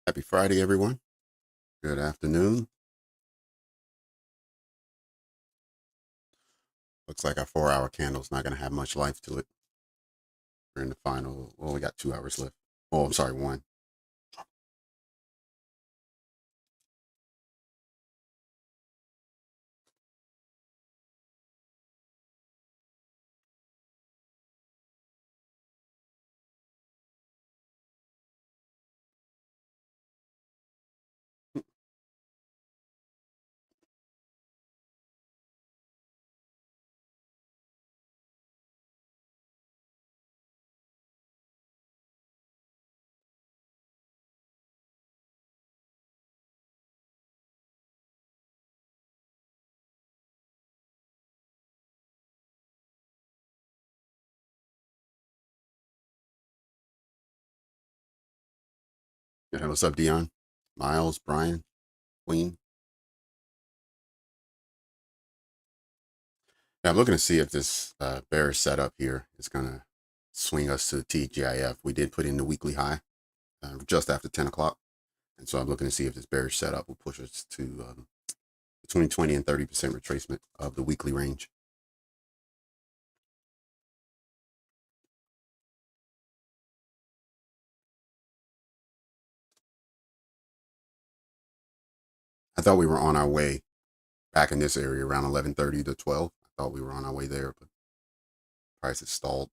Happy Friday, everyone. Good afternoon. Looks like our 4-hour candle's not going to have much life to it. We're in the final. Well, we got 2 hours left. Oh, I'm sorry, one. Yeah, what's up, Dion? Miles, Brian, Queen. Yeah, I'm looking to see if this bearish setup here is going to swing us to the TGIF. We did put in the weekly high just after 10 o'clock. And so I'm looking to see if this bearish setup will push us to between 20 and 30% retracement of the weekly range. I thought we were on our way back in this area around 11:30 to 12. I thought we were on our way there, but price is stalled.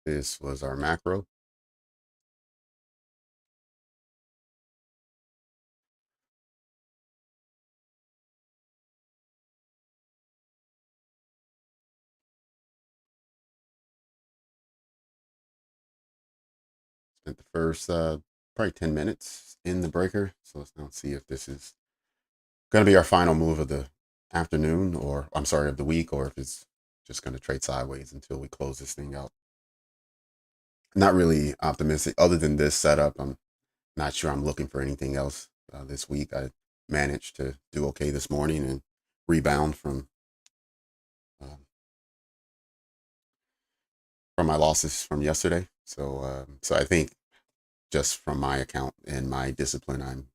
This was our macro. Spent the first probably 10 minutes in the breaker. So let's now see if this is going to be our final move of the afternoon, or I'm sorry, of the week, or if it's just going to trade sideways until we close this thing out. Not really optimistic. Other than this setup, I'm not sure I'm looking for anything else this week. I managed to do okay this morning and rebound um, from my losses from yesterday. So I think just from my account and my discipline, I'm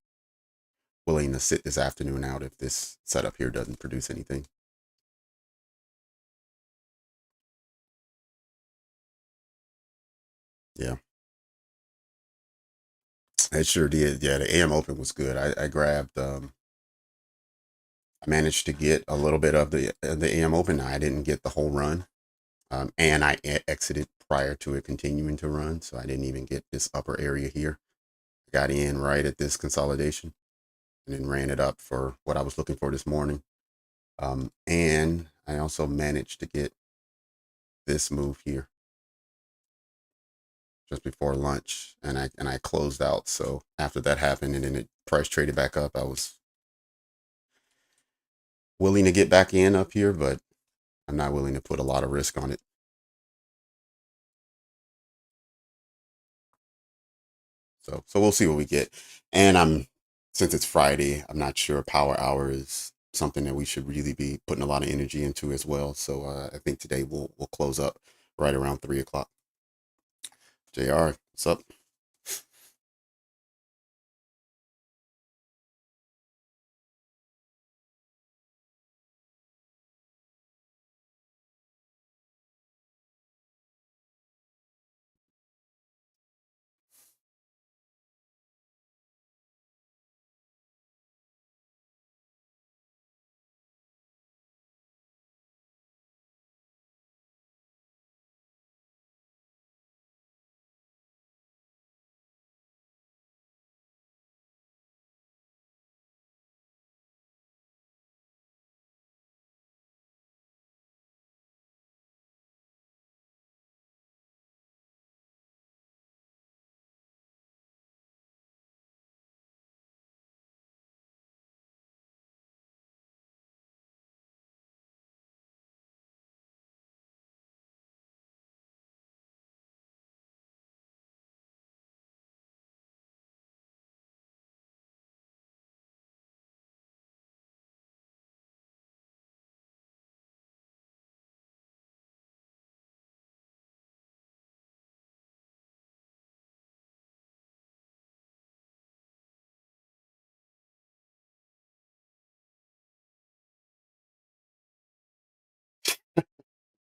willing to sit this afternoon out if this setup here doesn't produce anything. Yeah, it sure did. Yeah, the AM Open was good. I grabbed, I managed to get a little bit of the AM Open. I didn't get the whole run, and I exited prior to it continuing to run, so I didn't even get this upper area here. I got in right at this consolidation, and then ran it up for what I was looking for this morning. And I also managed to get this move here just before lunch, and I closed out. So after that happened, and then it price traded back up, I was willing to get back in up here, but I'm not willing to put a lot of risk on it. So we'll see what we get. And since it's Friday, I'm not sure power hour is something that we should really be putting a lot of energy into as well. So I think today we'll close up right around 3 o'clock. JR, what's up?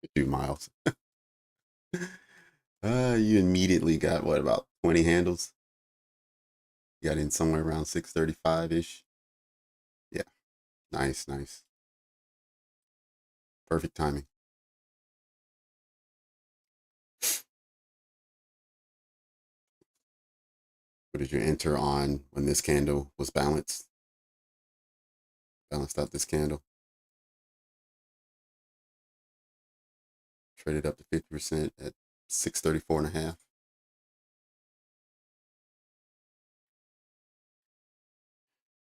A few miles. You immediately got what, about 20 handles? You got in somewhere around 635 ish. Yeah, nice, nice. Perfect timing. What did you enter on when this candle was balanced? Balanced out this candle. Traded up to 50% at 634 and a half.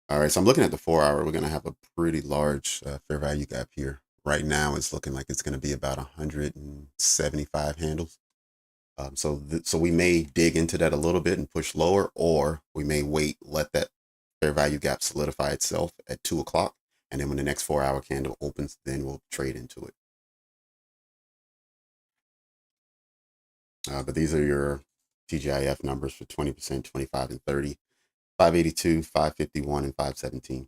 All right, so I'm looking at the 4 hour. We're going to have a pretty large fair value gap here. Right now, it's looking like it's going to be about 175 handles. So we may dig into that a little bit and push lower, or we may wait, let that fair value gap solidify itself at 2 o'clock. And then when the next 4 hour candle opens, then we'll trade into it. But these are your TGIF numbers for 20%, 25, and 30. 582, 551, and 517.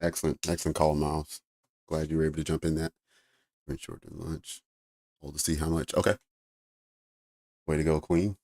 Excellent, excellent call, Miles. Glad you were able to jump in that. Went short to lunch. Hold to see how much. Okay. Way to go, Queen.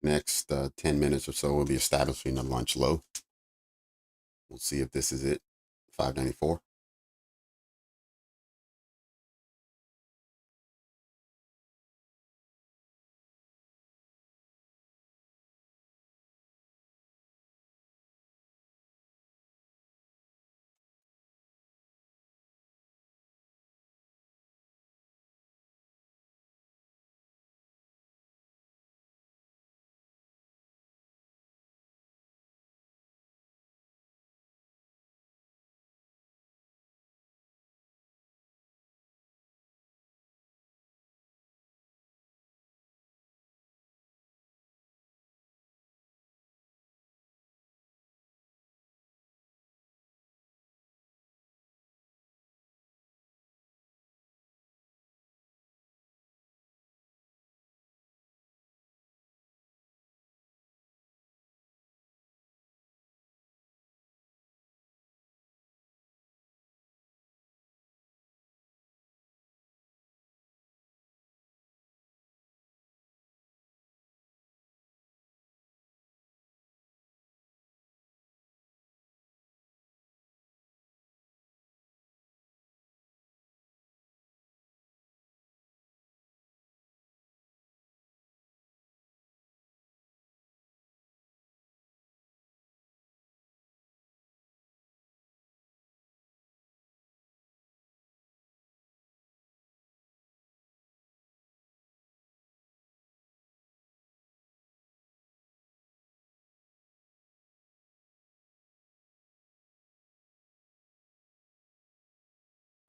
next 10 minutes or so, we'll be establishing the lunch low. We'll see if this is it. 594.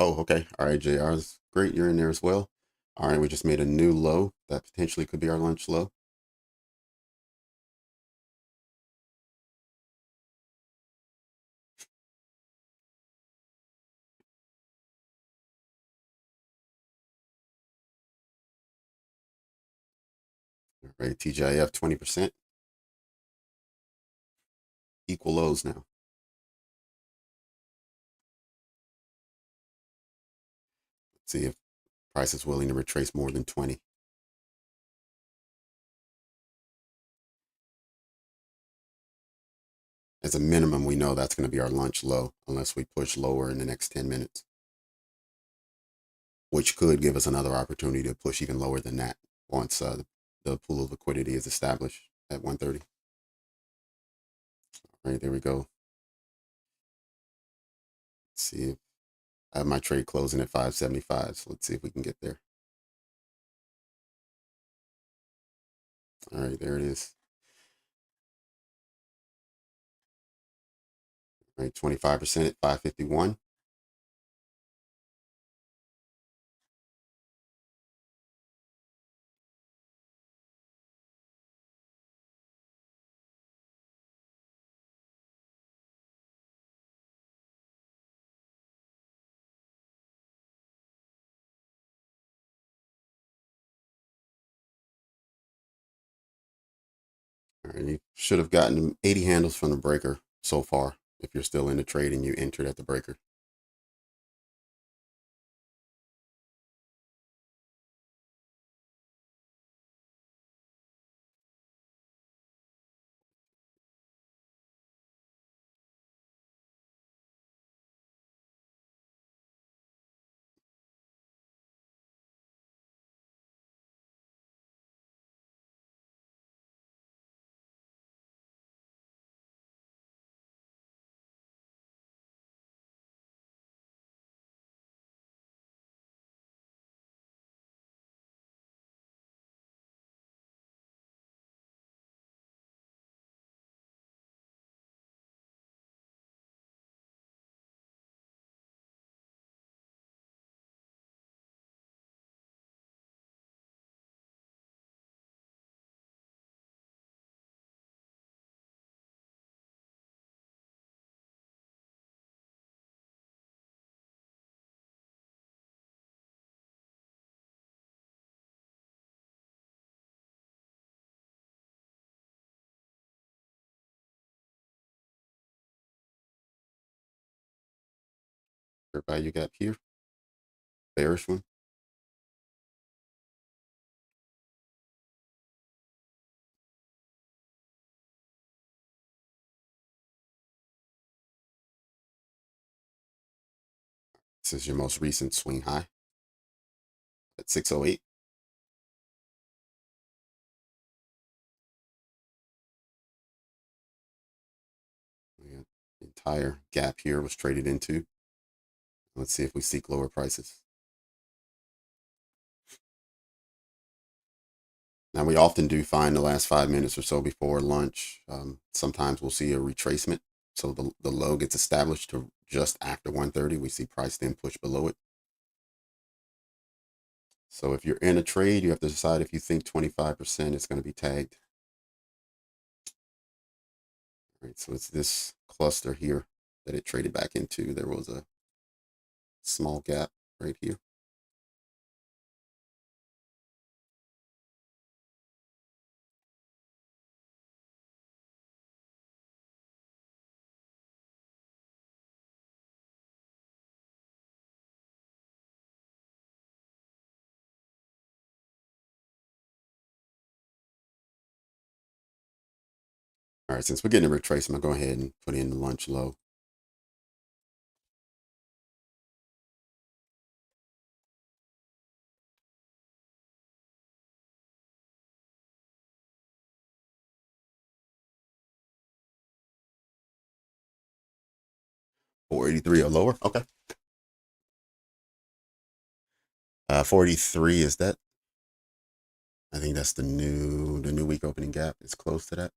Oh, okay. All right, JR, is great. You're in there as well. All right, we just made a new low that potentially could be our lunch low. All right, TGIF 20%. Equal lows now. Let's see if price is willing to retrace more than 20. As a minimum, we know that's going to be our lunch low unless we push lower in the next 10 minutes, which could give us another opportunity to push even lower than that once the pool of liquidity is established at 130. All right, there we go. Let's see if I have my trade closing at 575. So let's see if we can get there. All right, there it is. All right, 25% at 551. All right, you should have gotten 80 handles from the breaker so far. If you're still in the trade and you entered at the breaker. Everybody you got here? Bearish one. This is your most recent swing high at 608. The entire gap here was traded into. Let's see if we seek lower prices. Now, we often do find the last 5 minutes or so before lunch. Sometimes we'll see a retracement. So the low gets established to just after 1:30. We see price then push below it. So if you're in a trade, you have to decide if you think 25% is going to be tagged. All right, so it's this cluster here that it traded back into. There was a small gap right here. All right, since we're getting a retracement, I'll go ahead and put in the lunch low. $483 or lower. Okay. 43 is that? I think that's the new week opening gap. It's close to that.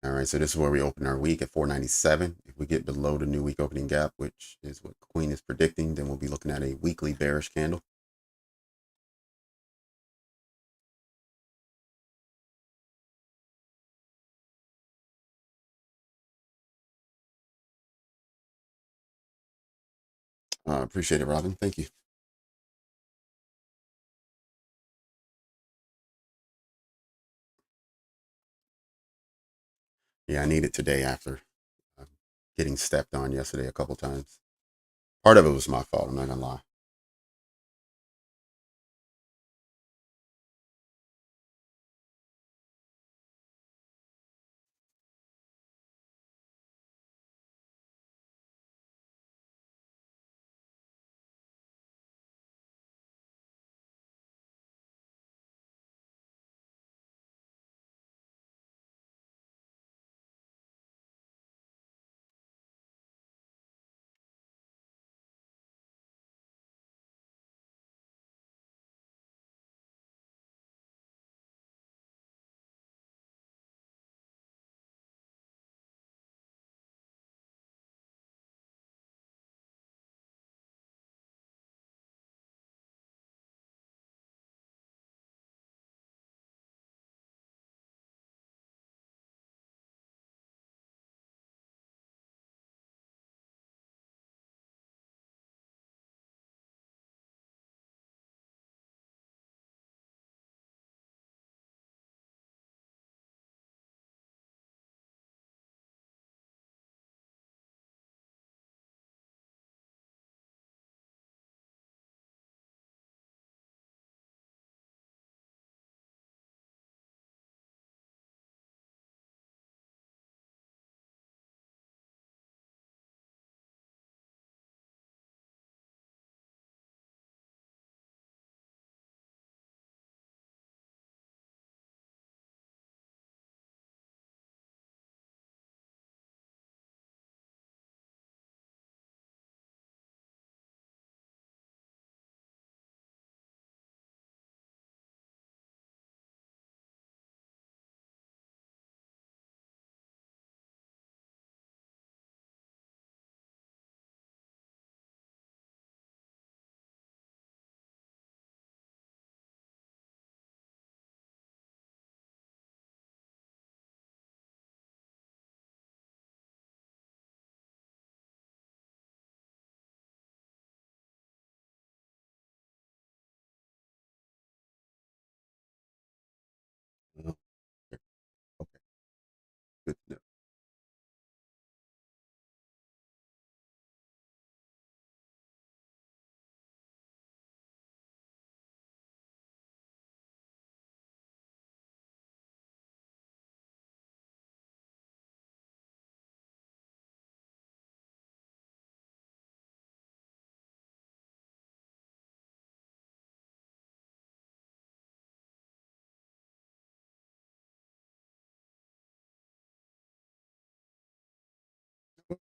All right, so this is where we open our week at 497. If we get below the new week opening gap, which is what Queen is predicting, then we'll be looking at a weekly bearish candle. Appreciate it, Robin. Thank you. Yeah, I need it today after getting stepped on yesterday a couple times. Part of it was my fault. I'm not gonna lie.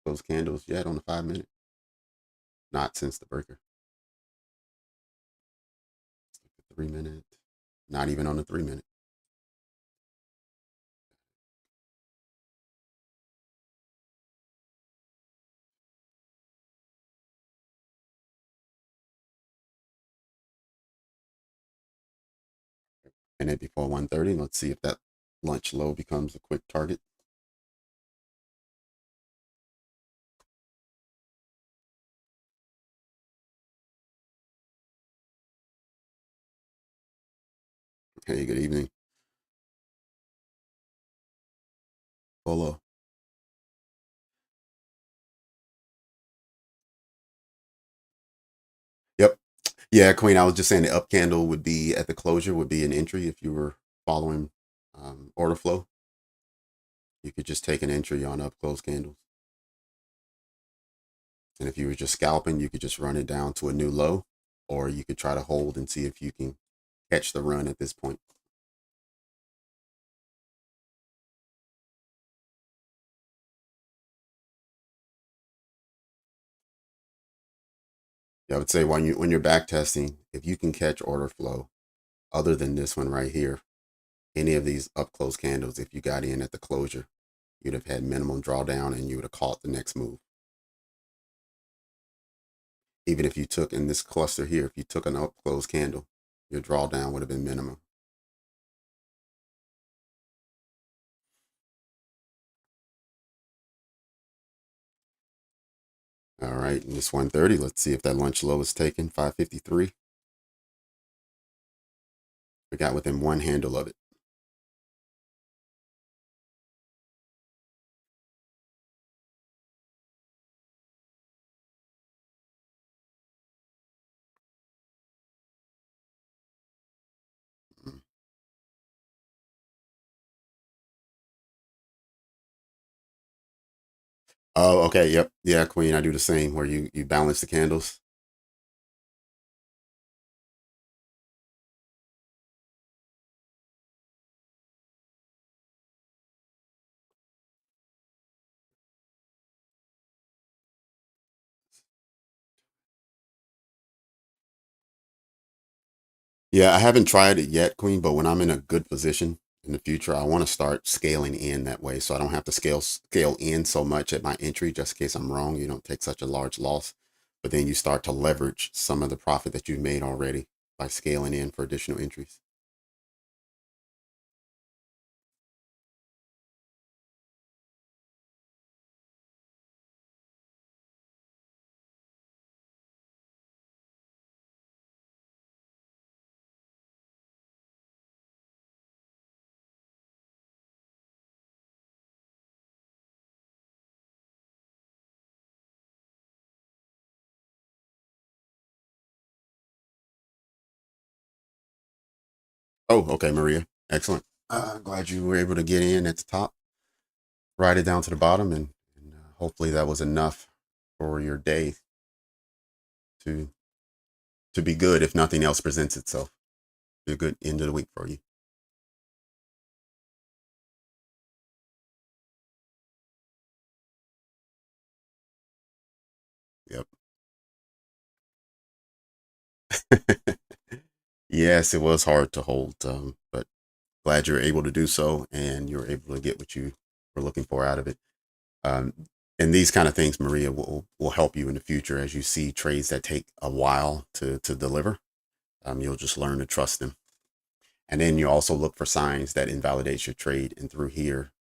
Those candles yet on the 5 minute? Not since the breaker. 3 minute. Not even on the 3 minute. Minute before 1:30. Let's see if that lunch low becomes a quick target. Hey, good evening. Polo. Yep. Yeah, Queen. I was just saying the up candle would be at the closure would be an entry if you were following order flow. You could just take an entry on up close candles. And if you were just scalping, you could just run it down to a new low, or you could try to hold and see if you can catch the run at this point. Yeah, I would say when you're back testing, if you can catch order flow, other than this one right here, any of these up close candles, if you got in at the closure, you'd have had minimum drawdown and you would have caught the next move. Even if you took in this cluster here, if you took an up close candle, your drawdown would have been minimum. All right, and this 130, let's see if that lunch low is taken, 553. We got within one handle of it. Mm. Oh, okay, yep. Yeah, Queen, I do the same where you balance the candles. Yeah, I haven't tried it yet, Queen, but when I'm in a good position in the future, I want to start scaling in that way so I don't have to scale in so much at my entry just in case I'm wrong. You don't take such a large loss, but then you start to leverage some of the profit that you've made already by scaling in for additional entries. Oh, okay, Maria. Excellent. Glad you were able to get in at the top, ride it down to the bottom, and hopefully that was enough for your day to to be good if nothing else presents itself. Be a good end of the week for you. Yep. Yes, it was hard to hold, but glad you're able to do so and you're able to get what you were looking for out of it. Um, and these kind of things, Maria, will help you in the future as you see trades that take a while to deliver. You'll just learn to trust them. And then you also look for signs that invalidates your trade. And through here,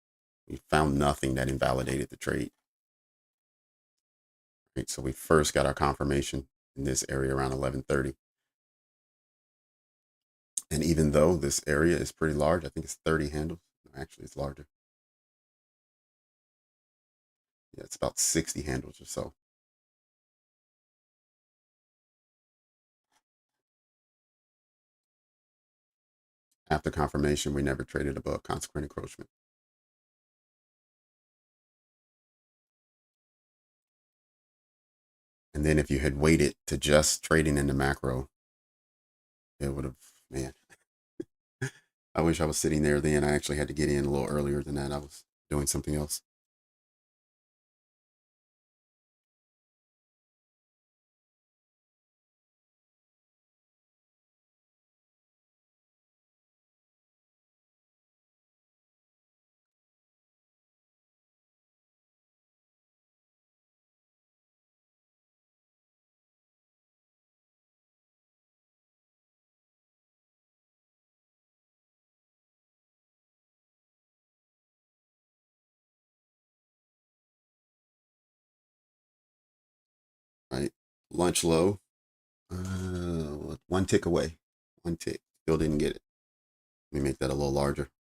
we found nothing that invalidated the trade. Right? So we first got our confirmation in this area around 11:30. And even though this area is pretty large, I think it's 30 handles. Actually, it's larger. Yeah, it's about 60 handles or so. After confirmation, we never traded above consequent encroachment. And then if you had waited to just trading in the macro, it would have, man, I wish I was sitting there then. I actually had to get in a little earlier than that. I was doing something else. Lunch low. One tick away. One tick. Still didn't get it. Let me make that a little larger.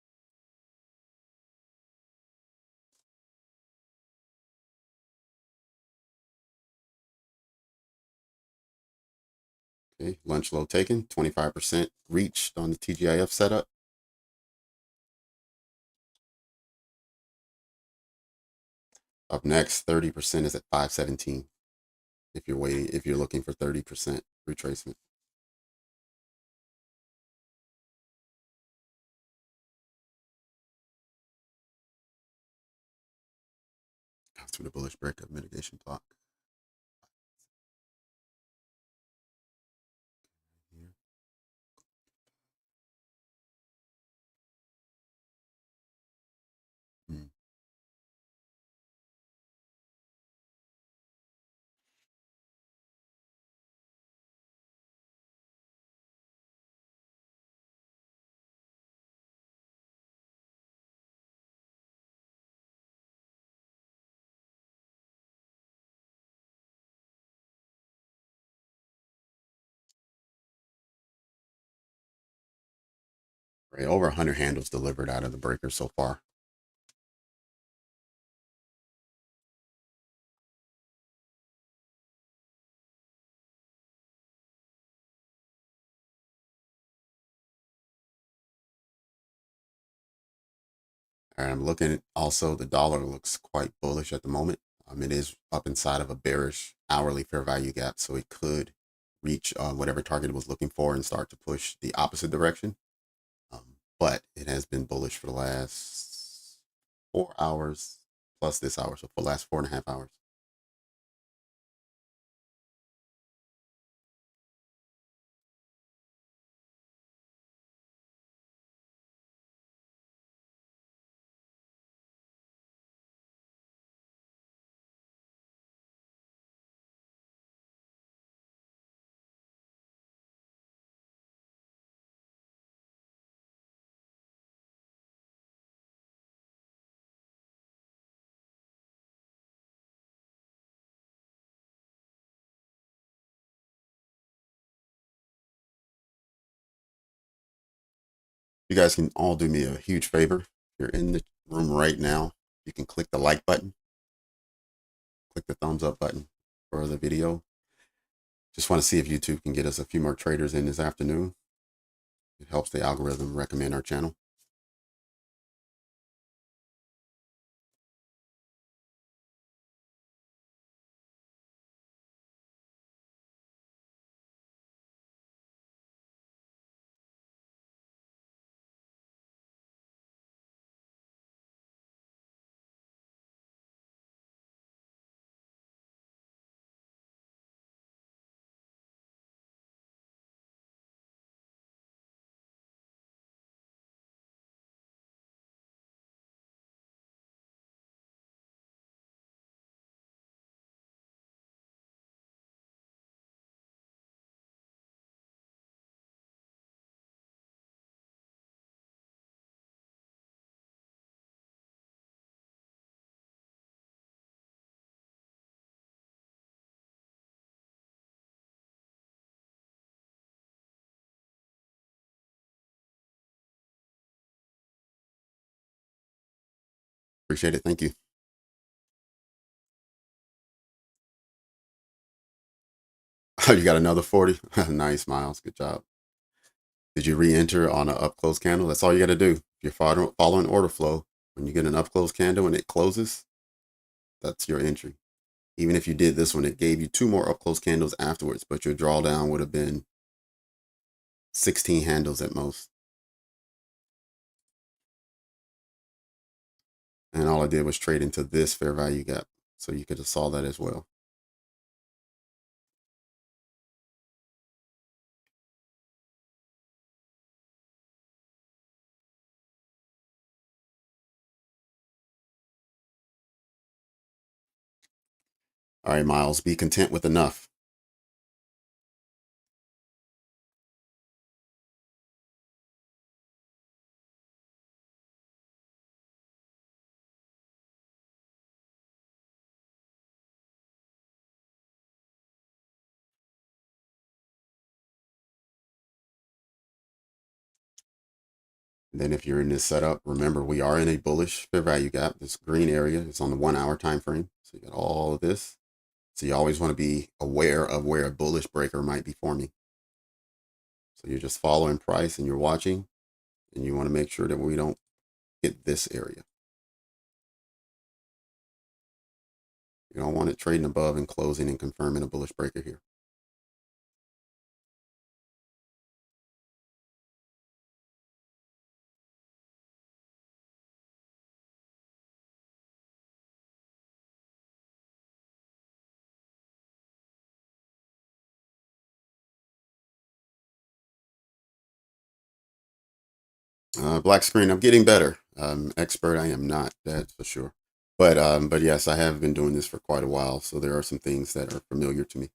Okay, lunch low taken. 25% reached on the TGIF setup. Up next, 30% is at 517. If you're looking for 30% retracement. To the bullish breakup mitigation block. Hmm. Right, over 100 handles delivered out of the breaker so far. And I'm looking at also the dollar looks quite bullish at the moment. It is up inside of a bearish hourly fair value gap, so it could reach whatever target it was looking for and start to push the opposite direction. But it has been bullish for the last 4 hours plus this hour, so for the last 4.5 hours. You guys can all do me a huge favor. If you're in the room right now, you can click the like button, click the thumbs up button for the video. Just want to see if YouTube can get us a few more traders in this afternoon. It helps the algorithm recommend our channel. Appreciate it. Thank you. Oh, you got another 40? Nice, Miles. Good job. Did you re-enter on an up close candle? That's all you got to do. If you're following order flow, when you get an up close candle and it closes, that's your entry. Even if you did this one, it gave you two more up close candles afterwards, but your drawdown would have been 16 handles at most. And all I did was trade into this fair value gap. So you could have saw that as well. All right, Miles, be content with enough. And then if you're in this setup, remember we are in a bullish fair value gap. This green area is on the 1 hour time frame. So you got all of this. So you always want to be aware of where a bullish breaker might be forming. So you're just following price and you're watching, and you want to make sure that we don't hit this area. You don't want it trading above and closing and confirming a bullish breaker here. Black screen, I'm getting better. Expert, I am not, that's for sure. But yes, I have been doing this for quite a while, so there are some things that are familiar to me.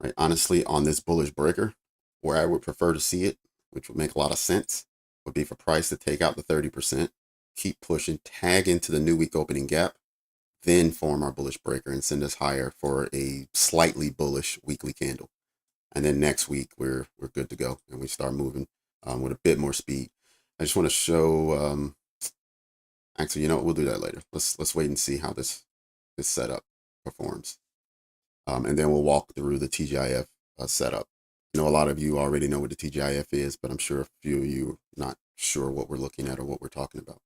Right? Honestly, on this bullish breaker, where I would prefer to see it, which would make a lot of sense, would be for price to take out the 30%, keep pushing, tag into the new week opening gap, then form our bullish breaker and send us higher for a slightly bullish weekly candle. And then next week we're good to go and we start moving with a bit more speed. I just want to show. Actually, you know what? We'll do that later. Let's wait and see how this setup performs, and then we'll walk through the TGIF setup. You know, a lot of you already know what the TGIF is, but I'm sure a few of you are not sure what we're looking at or what we're talking about.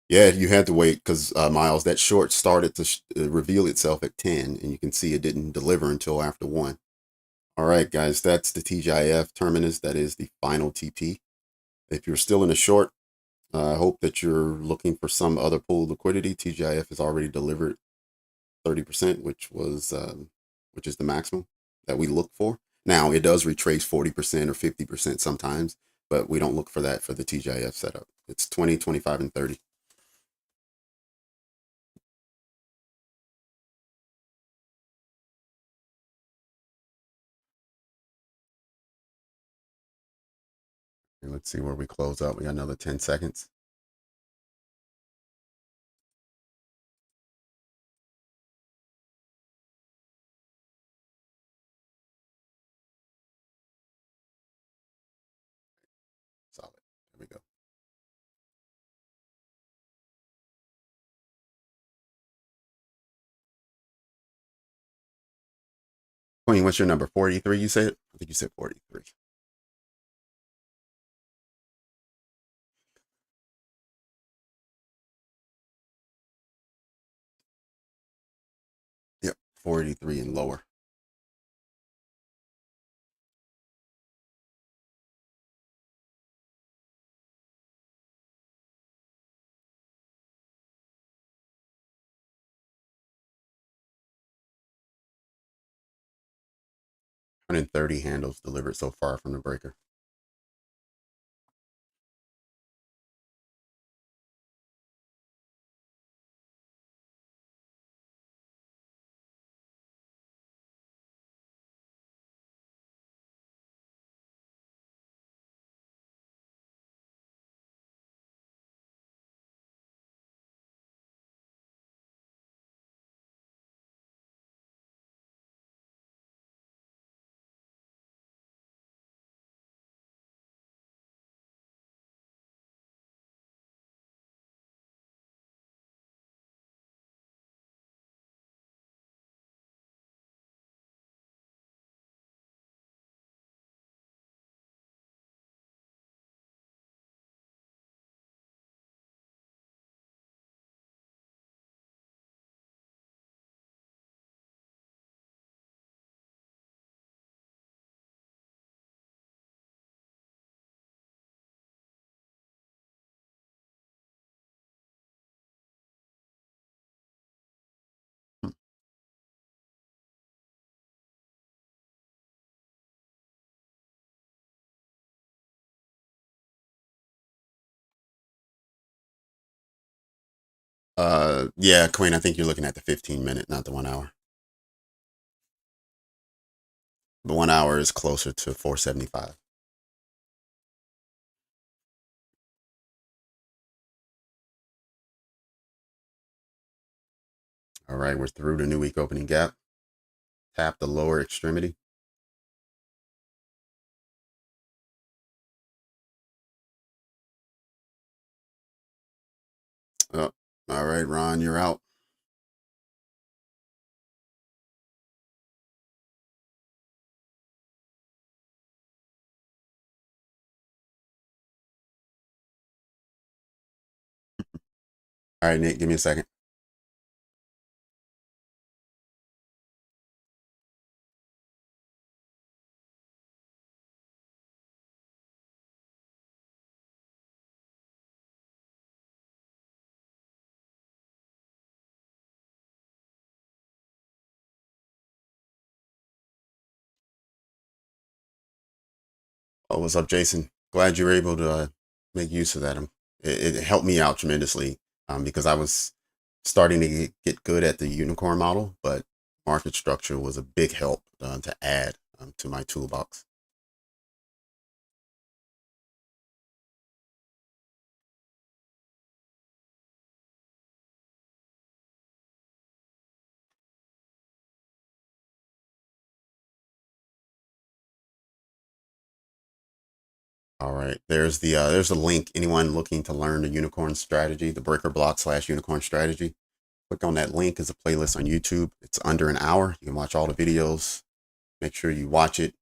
Yeah, you had to wait because Miles, that short started to reveal itself at 10, and you can see it didn't deliver until after 1. All right, guys, that's the TGIF terminus. That is the final TP. If you're still in a short, I hope that you're looking for some other pool of liquidity. TGIF has already delivered 30%, which is the maximum that we look for. Now it does retrace 40% or 50% sometimes, but we don't look for that for the TGIF setup. It's 20, 25, and 30. And let's see where we close up. We got another 10 seconds. Solid. There we go. Queen, what's your number? 43, you said? I think you said 43. Yep, 43 and lower. One in 30 handles delivered so far from the breaker. Yeah, Queen, I think you're looking at the 15-minute, not the 1 hour. The 1 hour is closer to 475. All right, we're through the new week opening gap. Tap the lower extremity. Oh, all right, Ron, you're out. All right, Nick, give me a second. Oh, what's up, Jason? Glad you were able to make use of that. It helped me out tremendously because I was starting to get good at the unicorn model, but market structure was a big help to add to my toolbox. All right, there's a link. Anyone looking to learn the unicorn strategy, the breaker block / unicorn strategy, click on that link. Is a playlist on YouTube. It's under an hour. You can watch all the videos. Make sure you watch it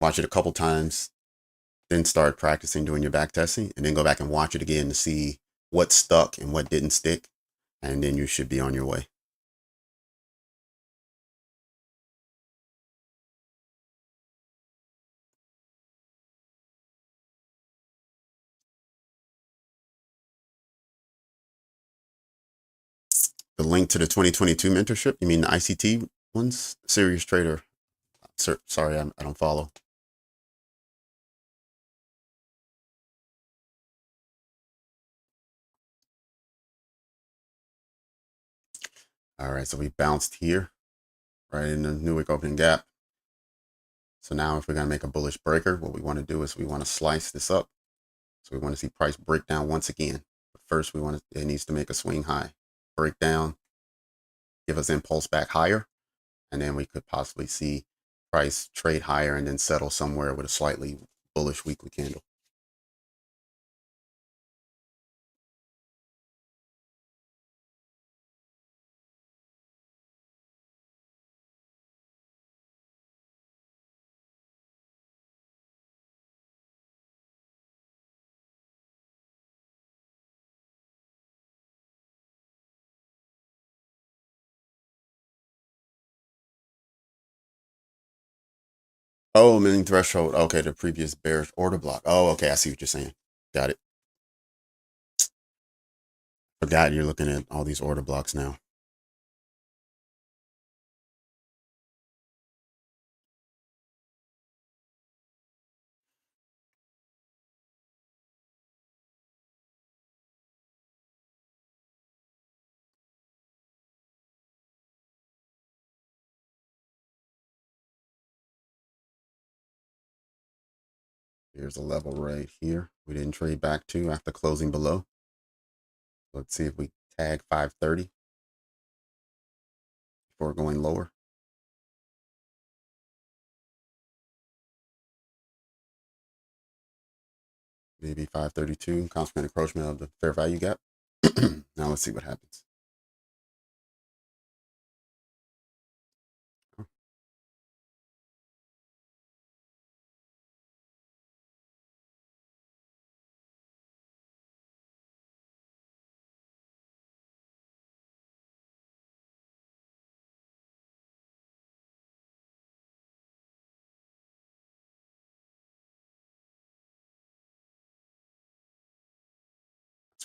a couple times, then start practicing doing your back testing, and then go back and watch it again to see what stuck and what didn't stick, and then you should be on your way. The link to the 2022 mentorship, you mean the ICT ones? Serious Trader. Sorry, I don't follow. All right, so we bounced here, right in the new week opening gap. So now if we're going to make a bullish breaker, what we want to do is we want to slice this up. So we want to see price break down once again. But first, it needs to make a swing high, break down, give us impulse back higher, and then we could possibly see price trade higher and then settle somewhere with a slightly bullish weekly candle. Oh, meaning threshold. Okay, the previous bearish order block. Oh, okay, I see what you're saying. Got it. Forgot you're looking at all these order blocks now. Here's a level right here. We didn't trade back to after closing below. Let's see if we tag 530 before going lower. Maybe 532, consequent encroachment of the fair value gap. Now let's see what happens.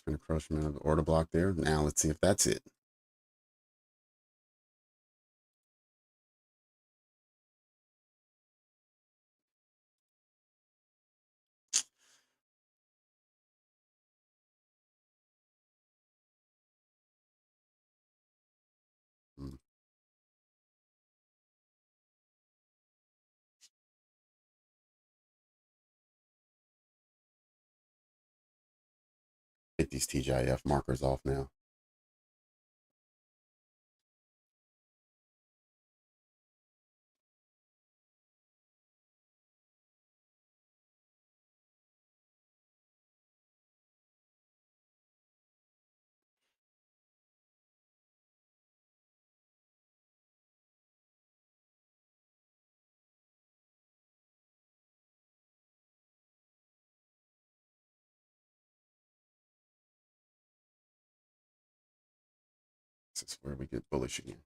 Consequent encroachment of the order block there. Now let's see if that's it. Hmm. Get these TGIF markers off now. This is where we get bullish again.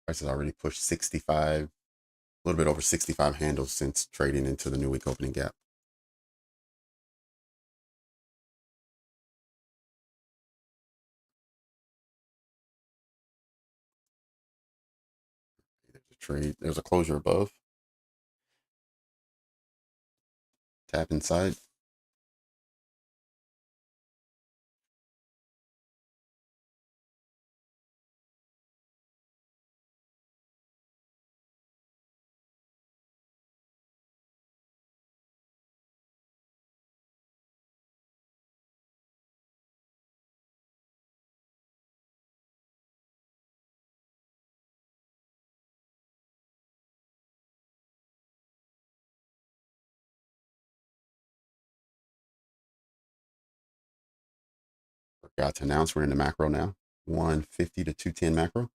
Price has already pushed 65, a little bit over 65 handles since trading into the new week opening gap. There's a trade. There's a closure above. Tap inside. Forgot to announce we're in the macro now. 150 to 210 macro.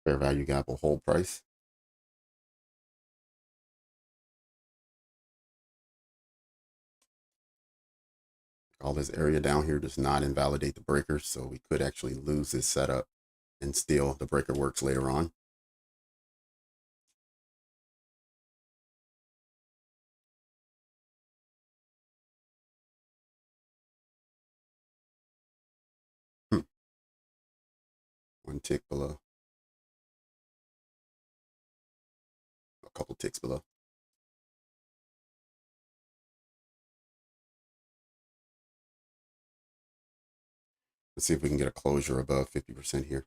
Fair value gap will hold price. All this area down here does not invalidate the breaker, so we could actually lose this setup and still the breaker works later on. One tick below. A couple ticks below. Let's see if we can get a closure above 50% here.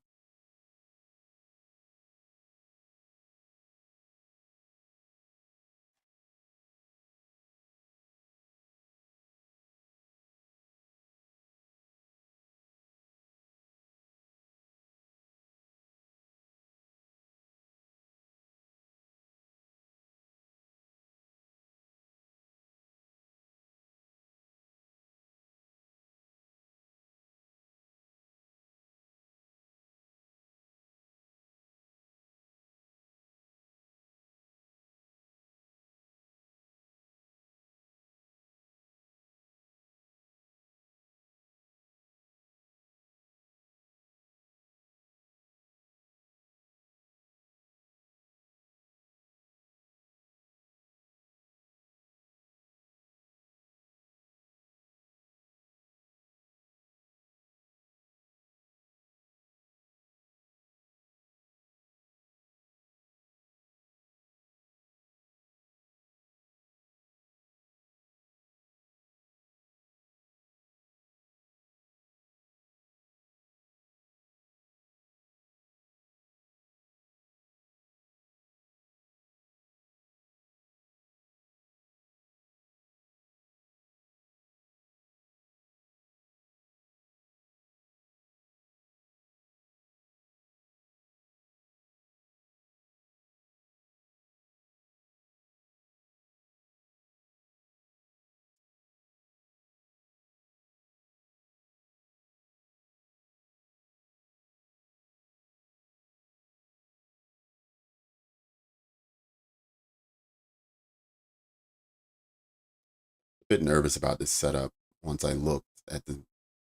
Bit nervous about this setup once I looked at the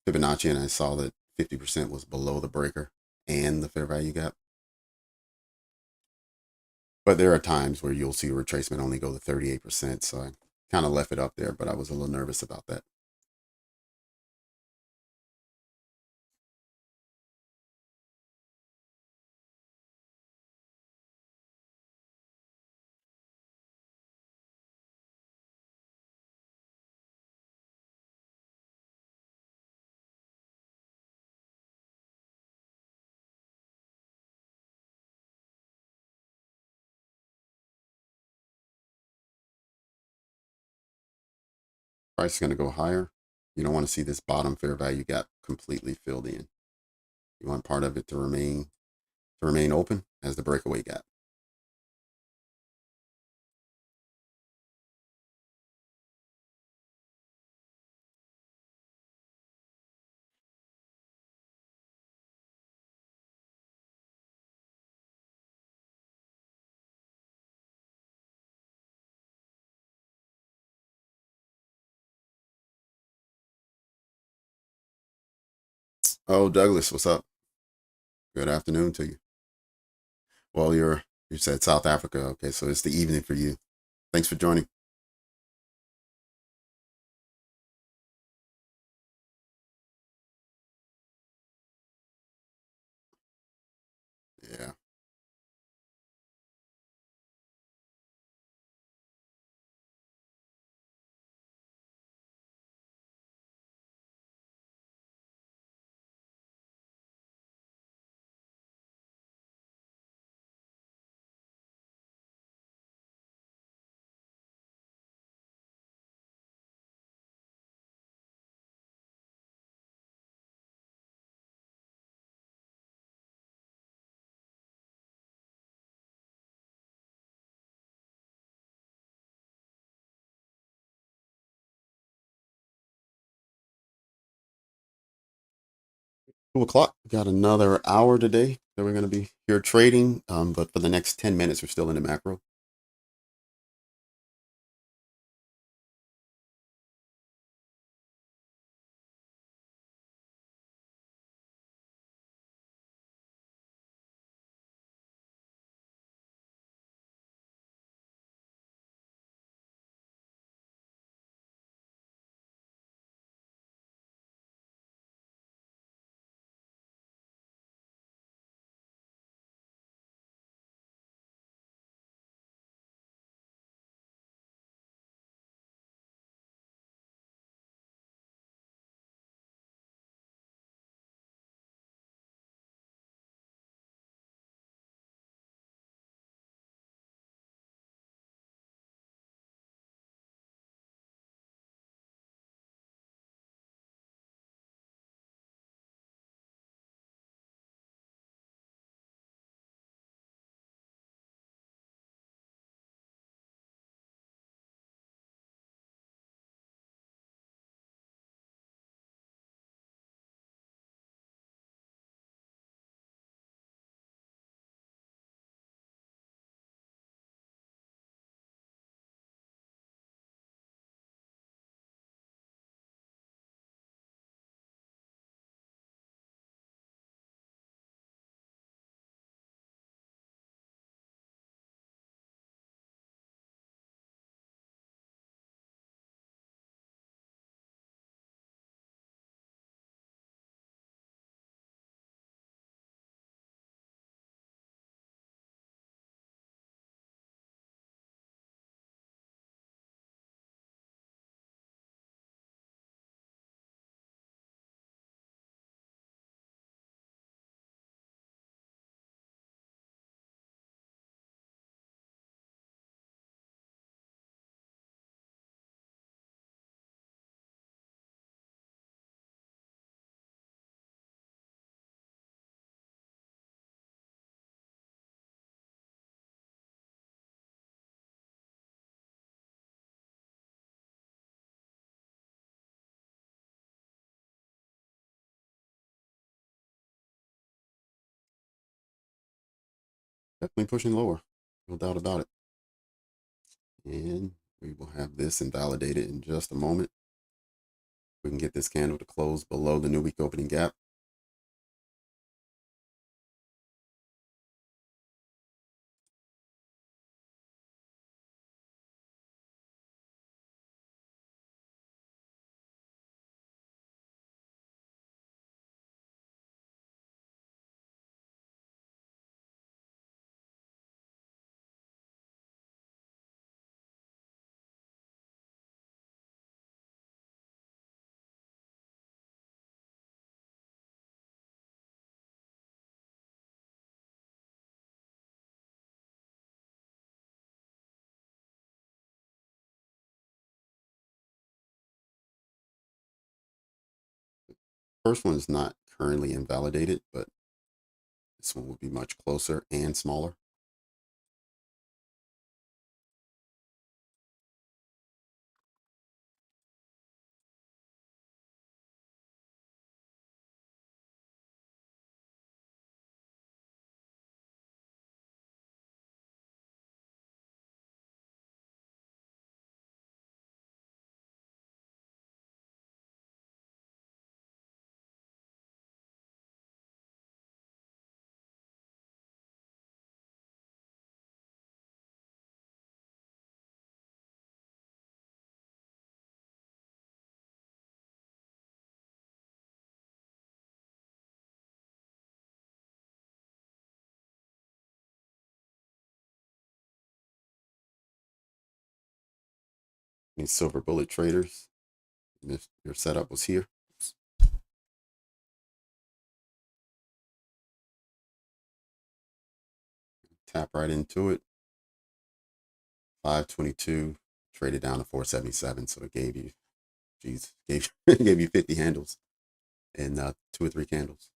Fibonacci and I saw that 50% was below the breaker and the fair value gap. But there are times where you'll see a retracement only go to 38%. So I kind of left it up there, but I was a little nervous about that. Price is going to go higher. You don't want to see this bottom fair value gap completely filled in. You want part of it to remain open as the breakaway gap. Oh, Douglas, what's up? Good afternoon to you. Well, you said South Africa. Okay, so it's the evening for you. Thanks for joining. Yeah. 2 o'clock. Got another hour today. that we're going to be here trading. But for the next 10 minutes, we're still in the macro. Definitely pushing lower, no doubt about it. And we will have this invalidated in just a moment. We can get this candle to close below the new week opening gap. First one is not currently invalidated, but this one will be much closer and smaller. These silver bullet traders, if your setup was here, tap right into it. 522 traded down to 477, so it gave you, geez, gave you 50 handles in 2 or 3 candles.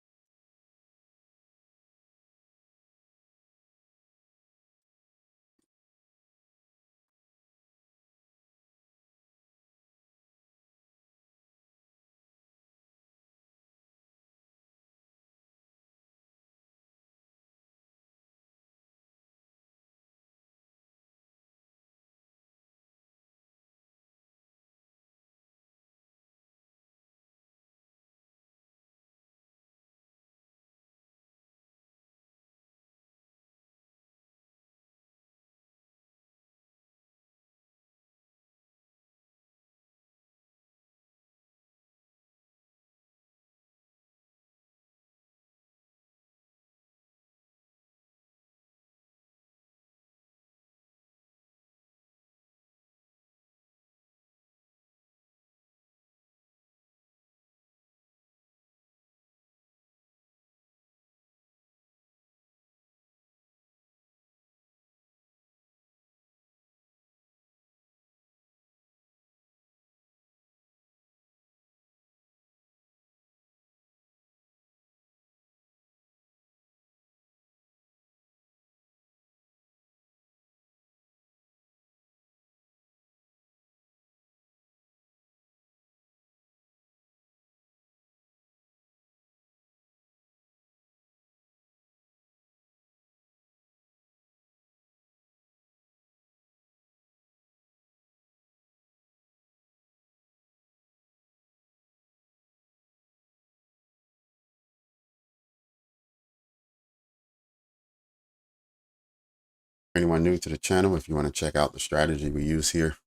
For anyone new to the channel, if you want to check out the strategy we use here,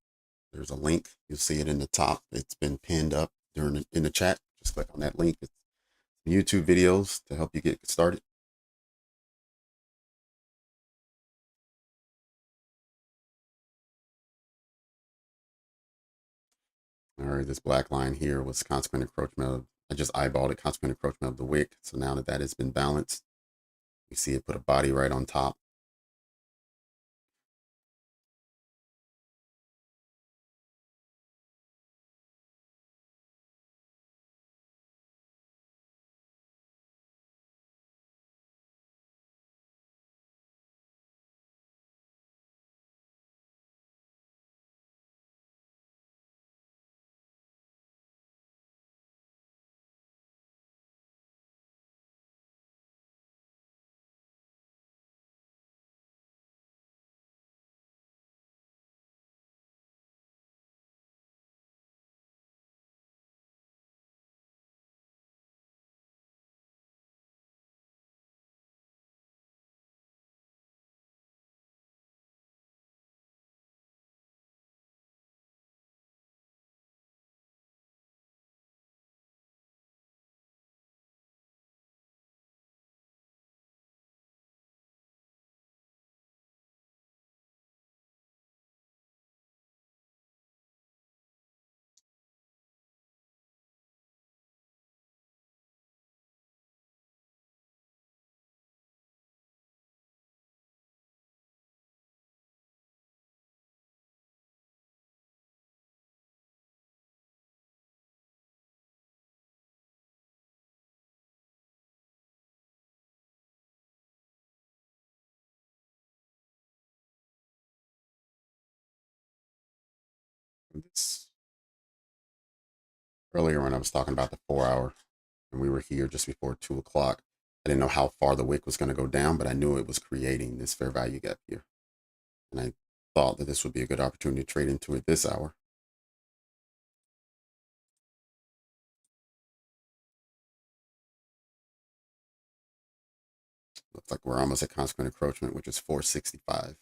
there's a link. You'll see it in the top. It's been pinned up in the chat. Just click on that link. It's YouTube videos to help you get started. All right, this black line here was consequent encroachment of, I just eyeballed it, consequent encroachment of the wick. So now that that has been balanced, you see it put a body right on top. This, earlier when I was talking about the 4 hour, and we were here just before 2 o'clock, I didn't know how far the wick was going to go down, but I knew it was creating this fair value gap here. And I thought that this would be a good opportunity to trade into it this hour. Looks like we're almost at consequent encroachment, which is 465.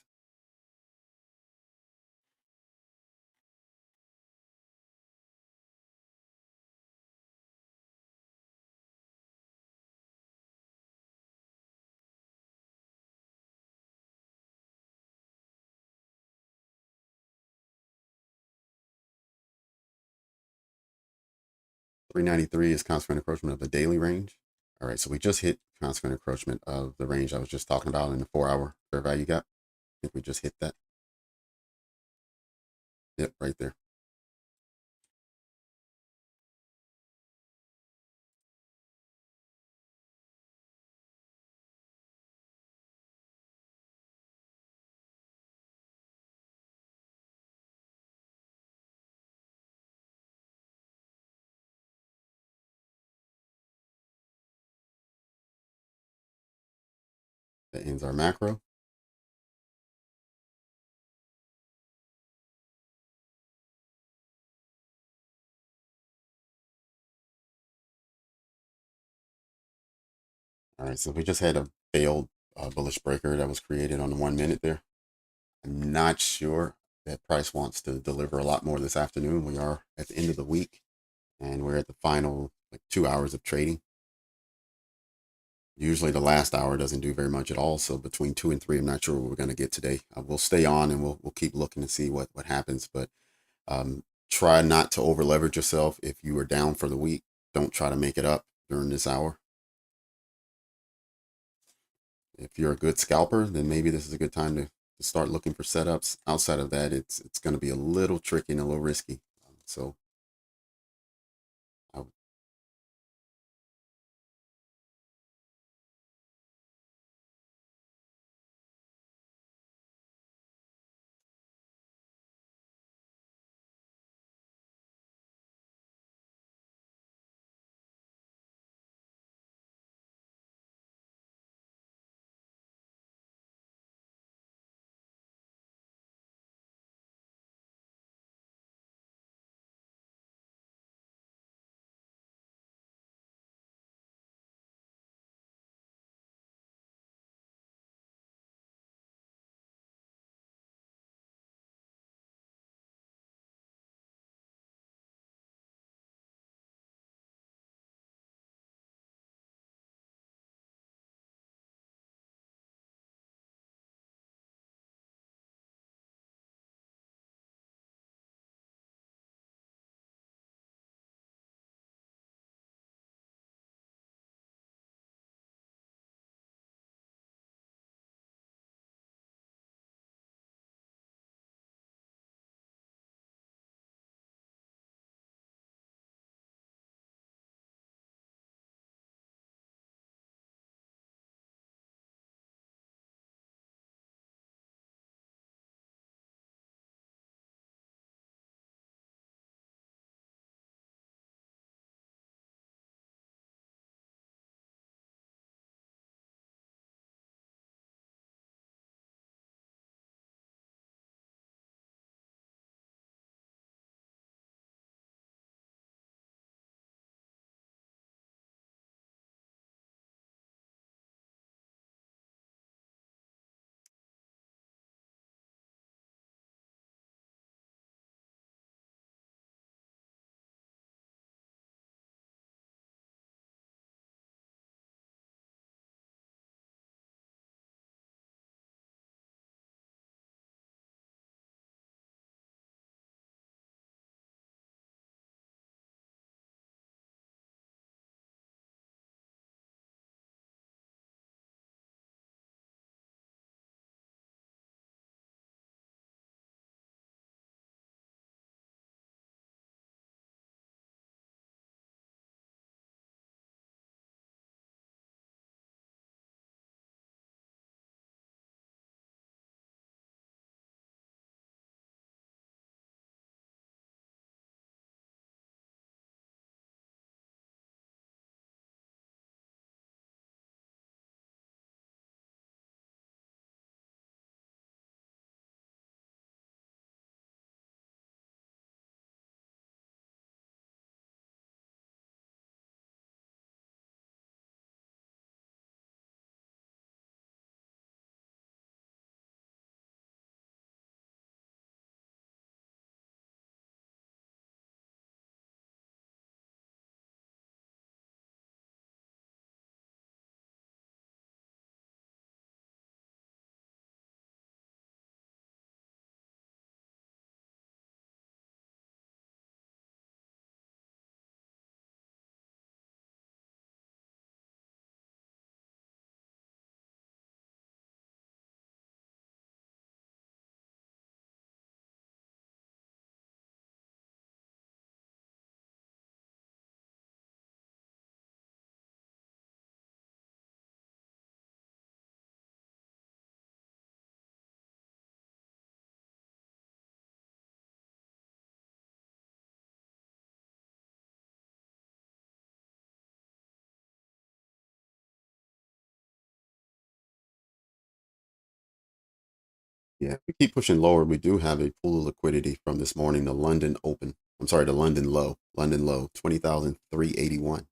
$393 is consequent encroachment of the daily range. All right, so we just hit consequent encroachment of the range I was just talking about in the 4 hour fair value gap. I think we just hit that. Yep, right there. That ends our macro. All right, so we just had a failed bullish breaker that was created on the 1 minute there. I'm not sure that price wants to deliver a lot more this afternoon. We are at the end of the week, and we're at the final 2 hours of trading. Usually the last hour doesn't do very much at all. So between 2 and 3, I'm not sure what we're going to get today. We'll stay on and we'll keep looking to see what happens. But try not to over leverage yourself. If you are down for the week, don't try to make it up during this hour. If you're a good scalper, then maybe this is a good time to start looking for setups. Outside of that, it's going to be a little tricky and a little risky. So I Yeah, we keep pushing lower. We do have a pool of liquidity from this morning, the London open. I'm sorry, the London low, 20,381.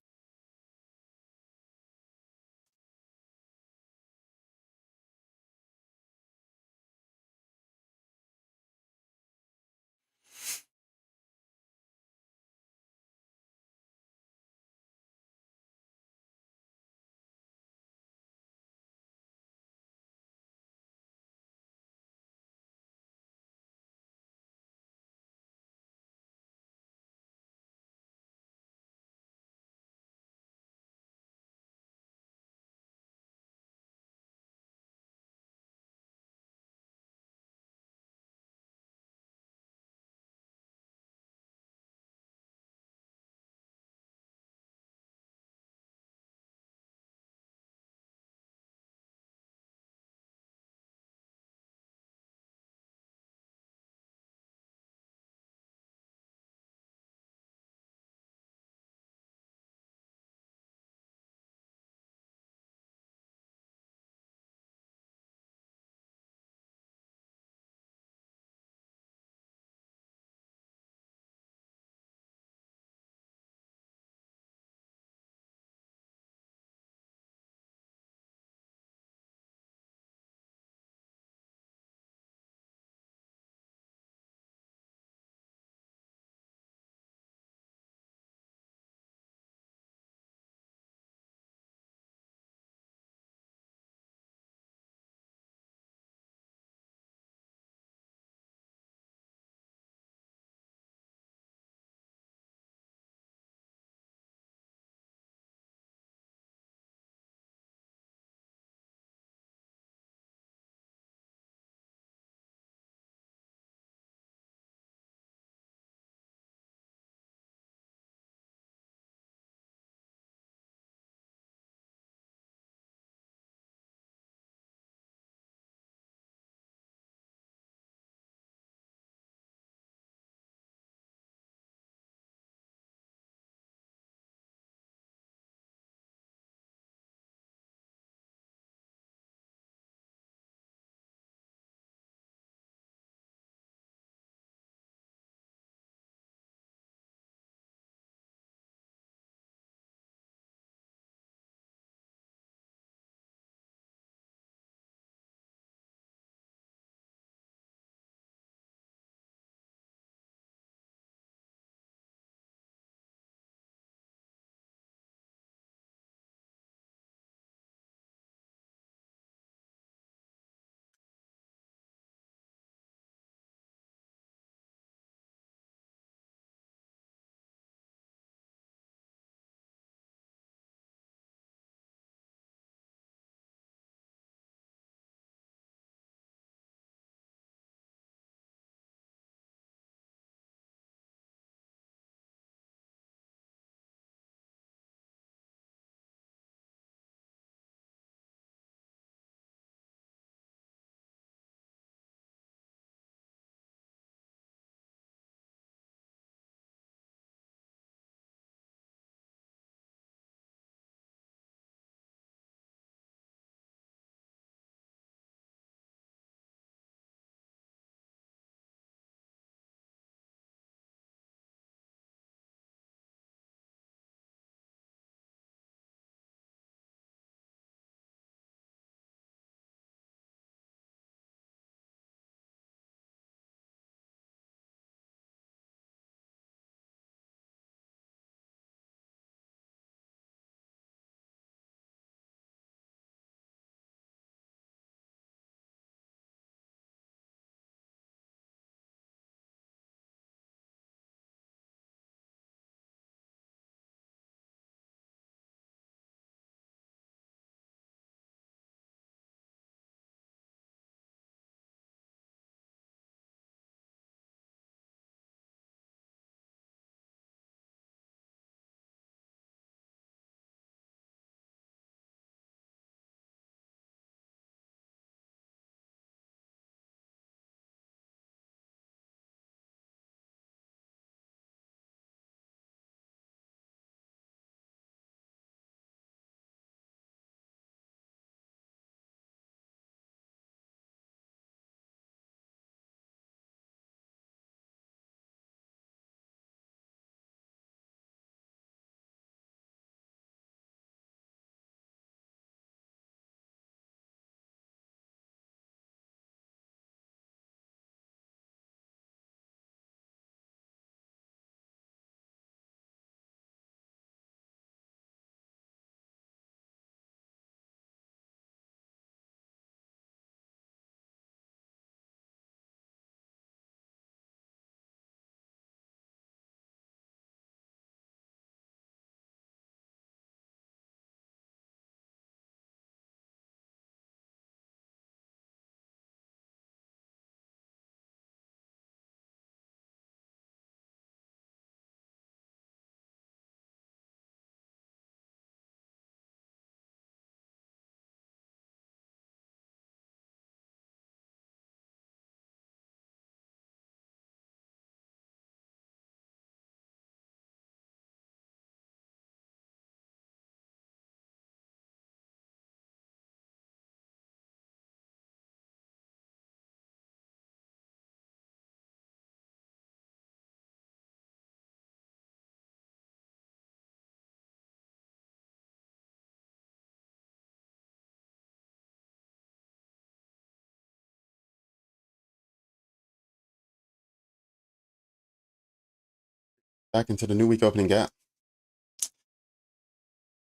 Back into the new week opening gap.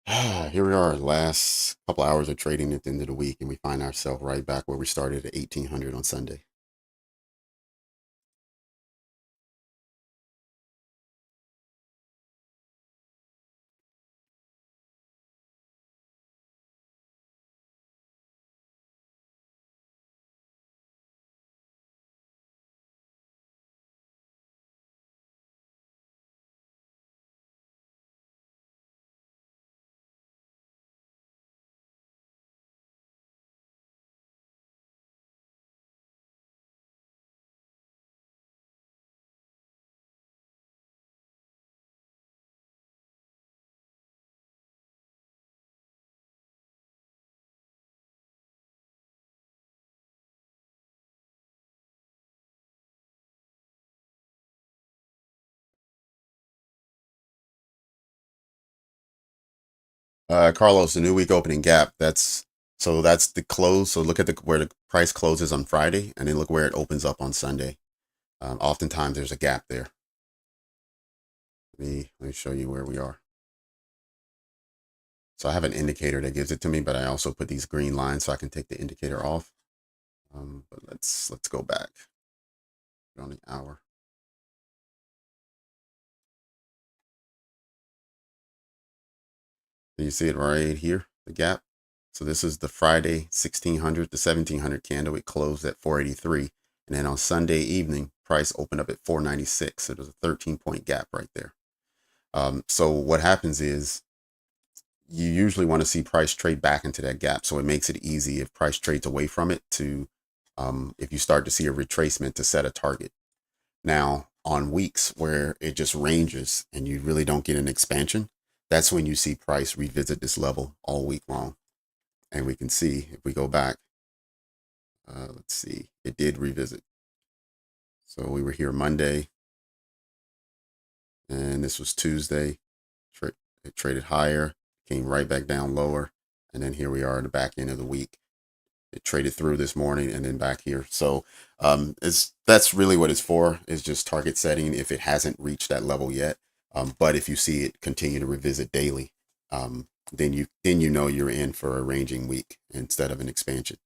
Here we are, last couple hours of trading at the end of the week, and we find ourselves right back where we started at 1800 on Sunday. Carlos, the new week opening gap. That's the close. So look at where the price closes on Friday, and then look where it opens up on Sunday. Oftentimes there's a gap there. Let me show you where we are. So I have an indicator that gives it to me, but I also put these green lines so I can take the indicator off. But let's go back on the hour. And you see it right here, the gap. So this is the Friday 1600 to 1700 candle. It closed at 483, and then on Sunday evening, price opened up at 496. So there's a 13-point gap right there. So what happens is you usually want to see price trade back into that gap. So it makes it easy if price trades away from it to, if you start to see a retracement, to set a target. Now, on weeks where it just ranges and you really don't get an expansion, that's when you see price revisit this level all week long. And we can see if we go back, let's see, it did revisit. So we were here Monday, and this was Tuesday. It traded higher, came right back down lower, and then here we are at the back end of the week. It traded through this morning and then back here. So that's really what it's for, is just target setting if it hasn't reached that level yet. But if you see it continue to revisit daily, then you know you're in for a ranging week instead of an expansion.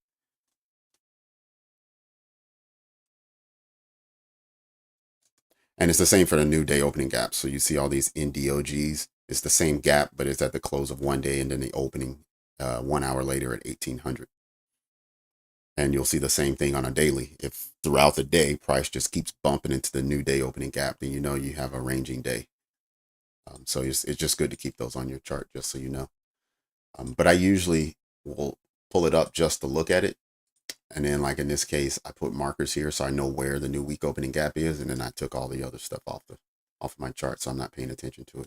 And it's the same for the new day opening gap. So you see all these NDOGs. It's the same gap, but it's at the close of one day and then the opening 1 hour later at 1800. And you'll see the same thing on a daily. If throughout the day price just keeps bumping into the new day opening gap, then you know you have a ranging day. So it's just good to keep those on your chart, just so you know. But I usually will pull it up just to look at it. And then, like in this case, I put markers here so I know where the new week opening gap is, and then I took all the other stuff off of my chart, so I'm not paying attention to it.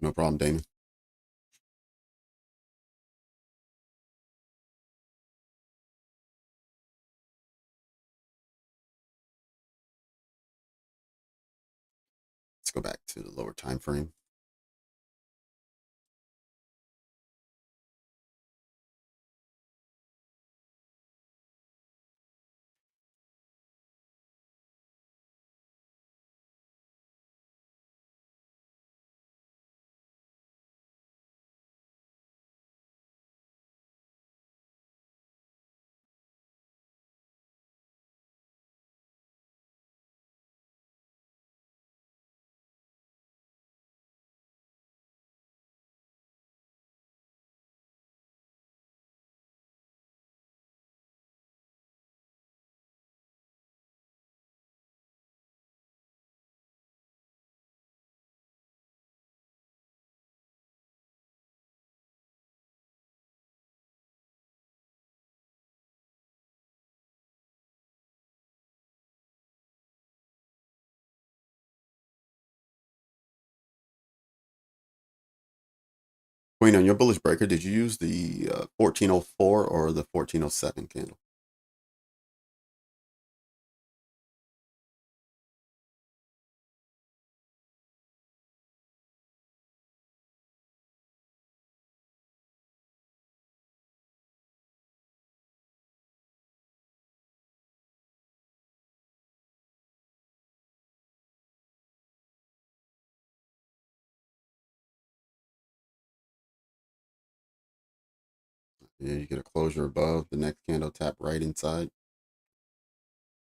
No problem, Damon. Let's go back to the lower time frame. Queen, on your bullish breaker, did you use the 1404 or the 1407 candle? Yeah, you get a closure above the next candle, tap right inside.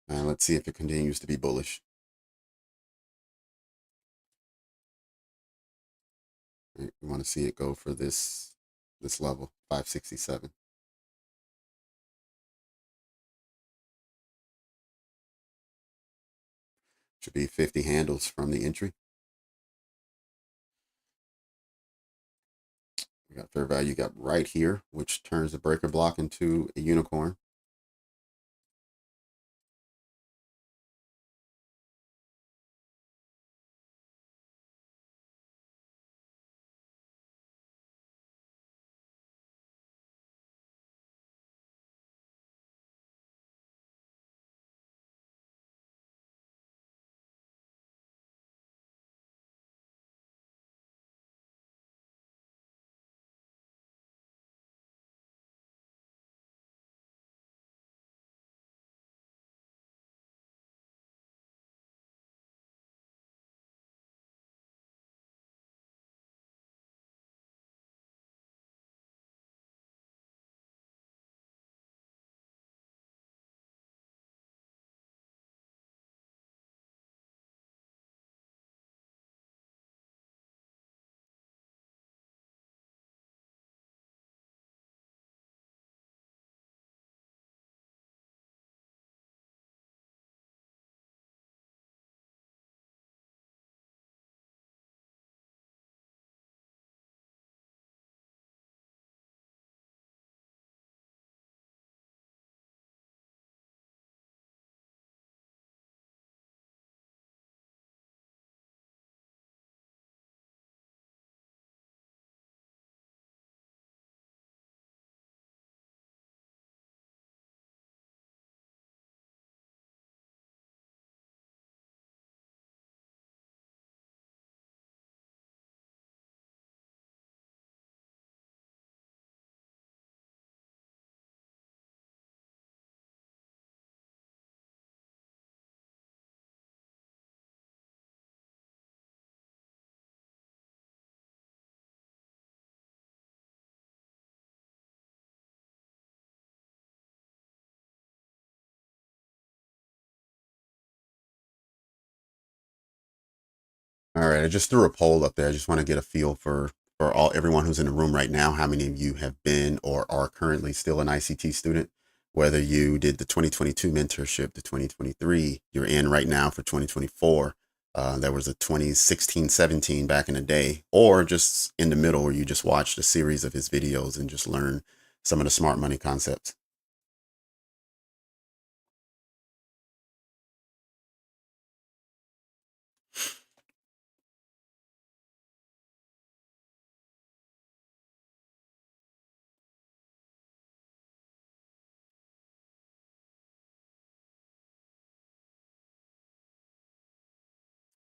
And let's see if it continues to be bullish. Right, we want to see it go for this level, 567. Should be 50 handles from the entry. We got fair value gap right here, which turns the breaker block into a unicorn. All right, I just threw a poll up there. I just want to get a feel for everyone who's in the room right now. How many of you have been or are currently still an ICT student? Whether you did the 2022 mentorship, the 2023, you're in right now for 2024. There was a 2016, 17 back in the day, or just in the middle where you just watched a series of his videos and just learn some of the smart money concepts.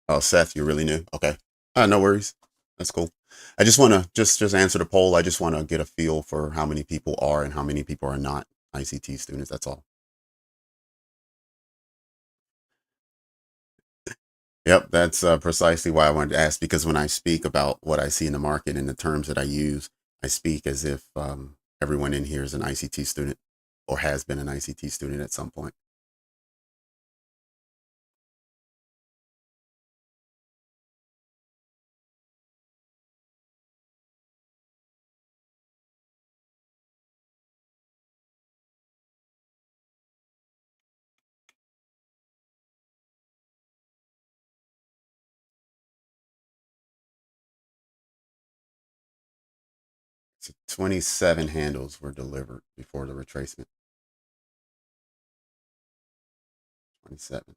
Oh, Seth, you're really new. Okay. No worries. That's cool. I just want to just answer the poll. I just want to get a feel for how many people are and how many people are not ICT students. That's all. Yep, that's precisely why I wanted to ask, because when I speak about what I see in the market and the terms that I use, I speak as if everyone in here is an ICT student or has been an ICT student at some point. So 27 handles were delivered before the retracement. 27.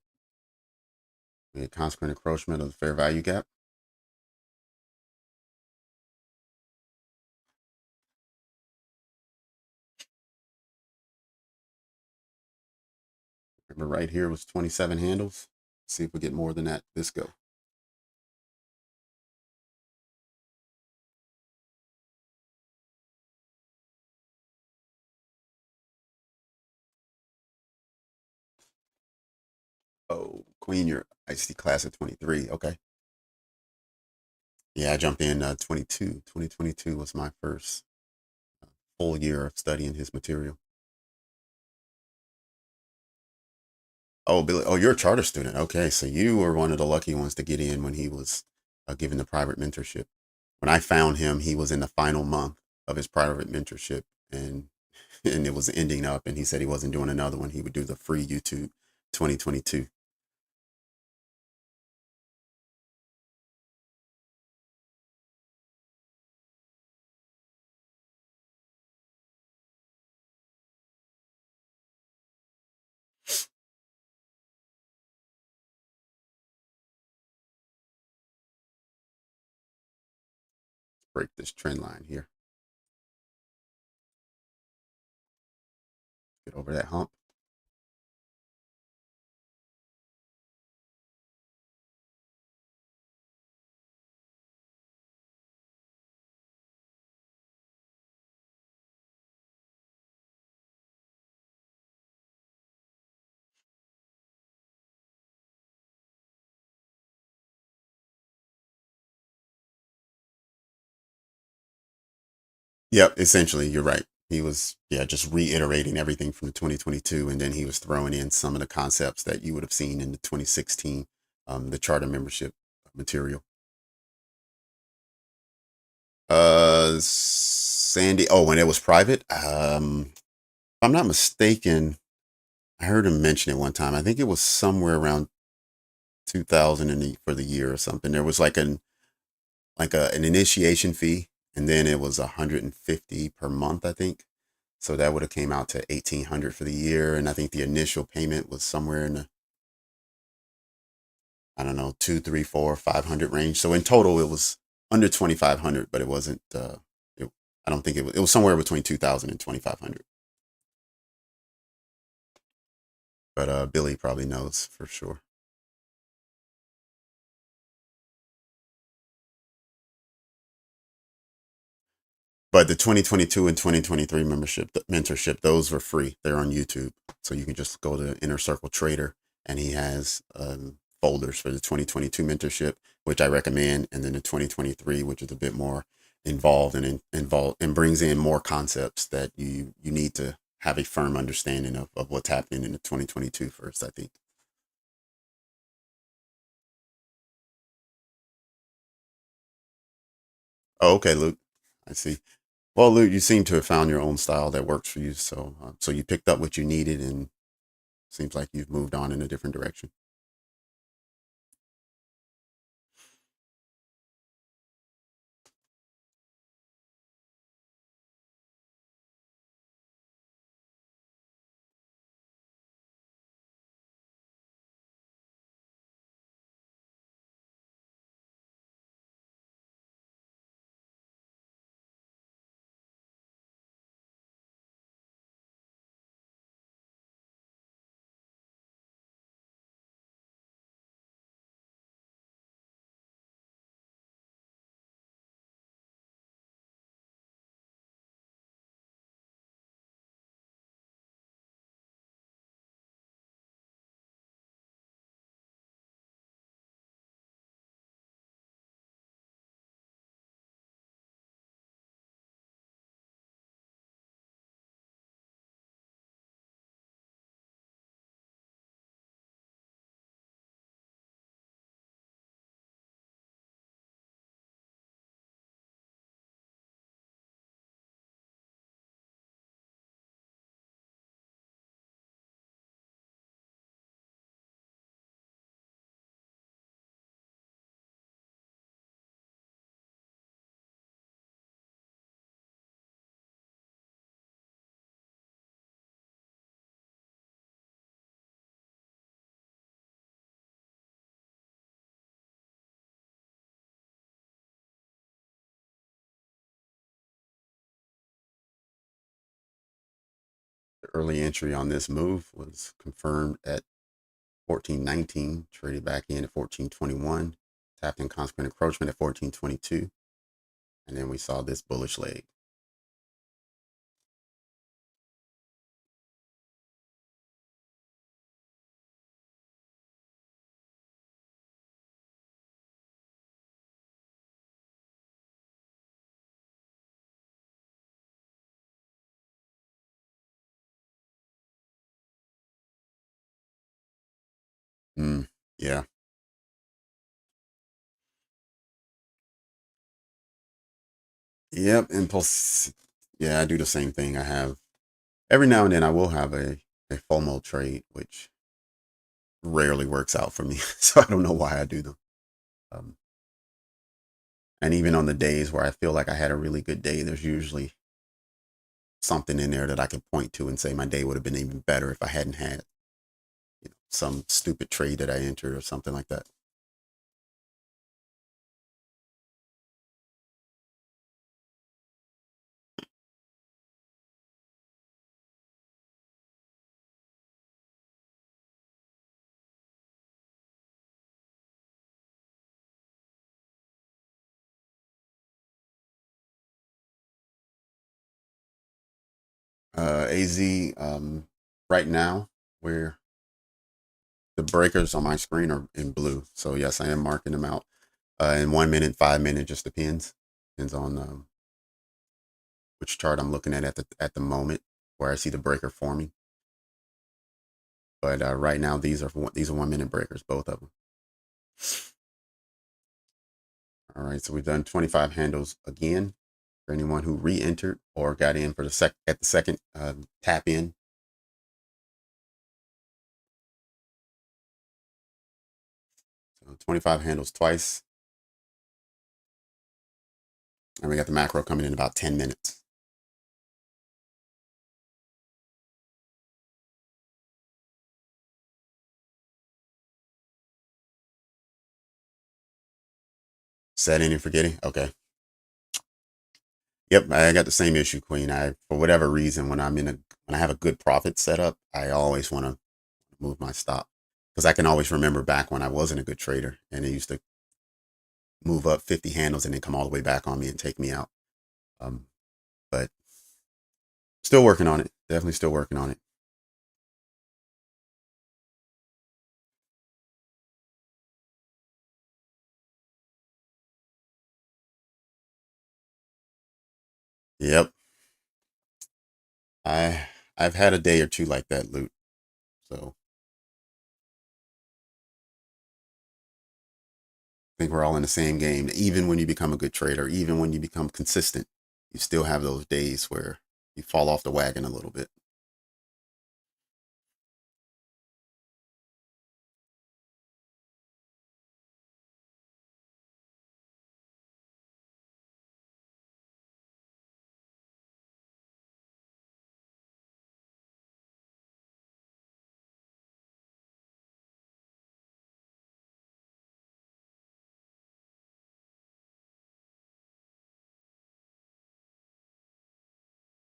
We had consequent encroachment of the fair value gap. Remember right here was 27 handles. See if we get more than that. This go. Oh, Queen, your IC class of 23. Okay. Yeah, I jumped in 22. 2022 was my first full year of studying his material. Oh, Billy. Oh, you're a charter student. Okay, so you were one of the lucky ones to get in when he was given the private mentorship. When I found him, he was in the final month of his private mentorship, and and it was ending up. And he said he wasn't doing another one. He would do the free YouTube 2022. Break this trend line here. Get over that hump. Yep, essentially, you're right. He was, yeah, just reiterating everything from the 2022, and then he was throwing in some of the concepts that you would have seen in the 2016, the charter membership material. Sandy. Oh, when it was private. If I'm not mistaken, I heard him mention it one time. I think it was somewhere around 2000 for the year or something. There was an initiation fee, and then it was 150 per month, I think. So that would have came out to 1800 for the year, and I think the initial payment was somewhere in the, I don't know, two, three, four, 500 range. So in total, it was under 2500, but it wasn't. It, I don't think it was. It was somewhere between 2000 and 2500. But Billy probably knows for sure. But the 2022 and 2023 mentorship, those were free. They're on YouTube. So you can just go to Inner Circle Trader, and he has folders for the 2022 mentorship, which I recommend. And then the 2023, which is a bit more involved and brings in more concepts that you need to have a firm understanding of what's happening in the 2022 first, I think. Oh, okay, Luke. I see. Well, Luke, you seem to have found your own style that works for you. So you picked up what you needed, and seems like you've moved on in a different direction. Early entry on this move was confirmed at 14.19, traded back in at 14.21, tapped in consequent encroachment at 14.22, and then we saw this bullish leg. Yeah. Yep. Impulse. Yeah, I do the same thing. I have every now and then I will have a FOMO trade, which rarely works out for me. So I don't know why I do them. Um, and even on the days where I feel like I had a really good day, there's usually something in there that I can point to and say my day would have been even better if I hadn't had, some stupid trade that I entered or something like that. AZ, right now, where the breakers on my screen are in blue. So yes, I am marking them out. In 1 minute, 5 minutes, just depends on which chart I'm looking at the moment where I see the breaker forming. But right now, these are 1 minute breakers, both of them. All right, so we've done 25 handles again for anyone who re-entered or got in for the second tap in. So 25 handles twice, and we got the macro coming in about 10 minutes. Setting and forgetting. Okay. Yep, I got the same issue, Queen. For whatever reason, when I have a good profit set up, I always want to move my stop because I can always remember back when I wasn't a good trader and it used to move up 50 handles and then come all the way back on me and take me out. But still working on it. Definitely still working on it. Yep. I've had a day or two like that, Loot. So I think we're all in the same game. Even when you become a good trader, even when you become consistent, you still have those days where you fall off the wagon a little bit.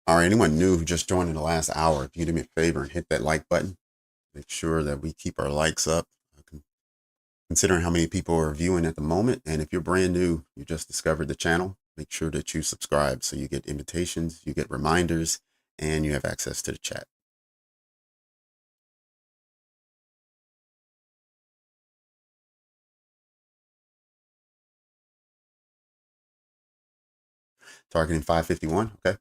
All right, anyone new who just joined in the last hour, if you do me a favor and hit that like button, make sure that we keep our likes up. Considering how many people are viewing at the moment, and if you're brand new, you just discovered the channel, make sure that you subscribe so you get invitations, you get reminders, and you have access to the chat. Targeting 551. Okay.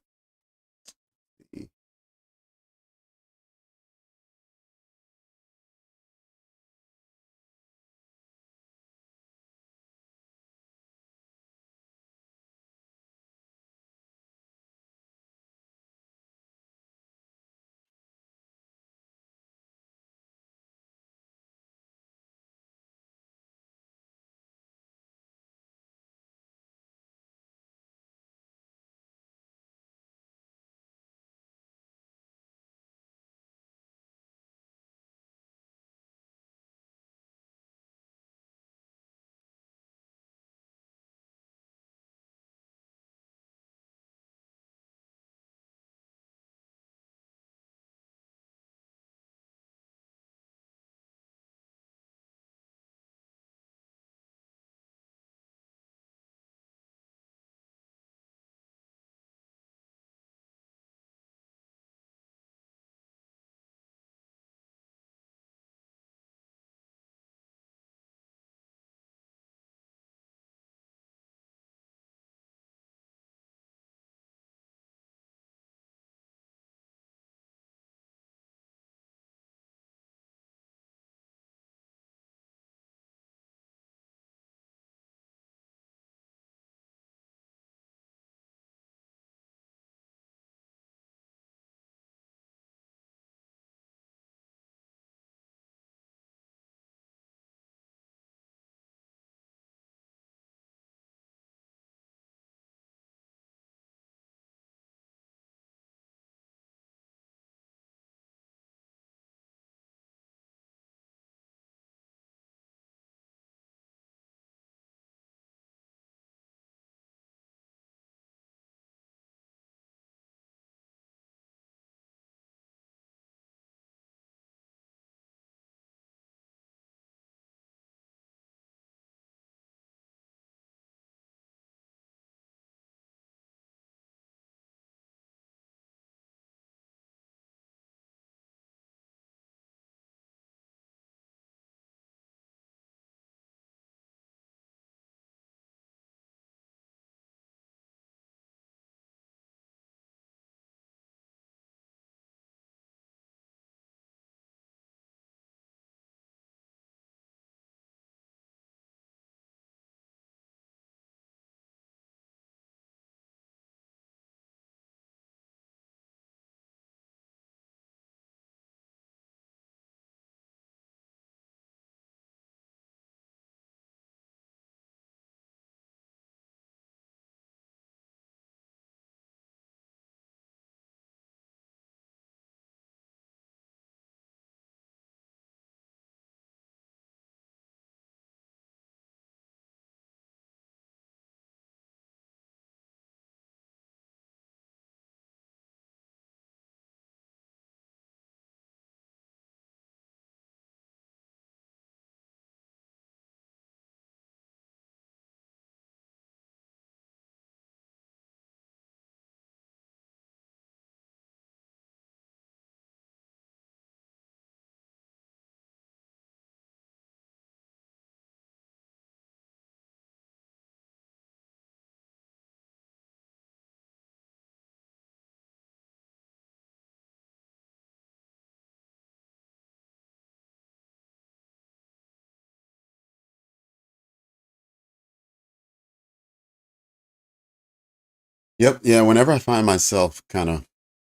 Yep. Yeah. Whenever I find myself kind of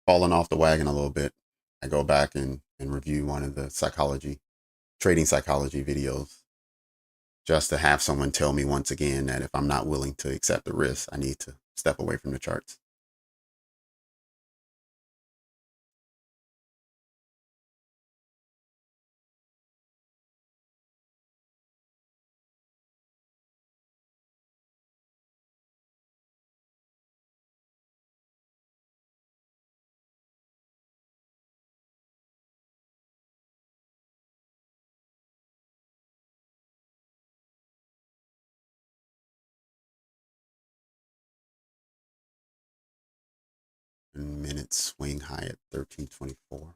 falling off the wagon a little bit, I go back and review one of the trading psychology videos, just to have someone tell me once again that if I'm not willing to accept the risk, I need to step away from the charts. And minutes swing high at 1324.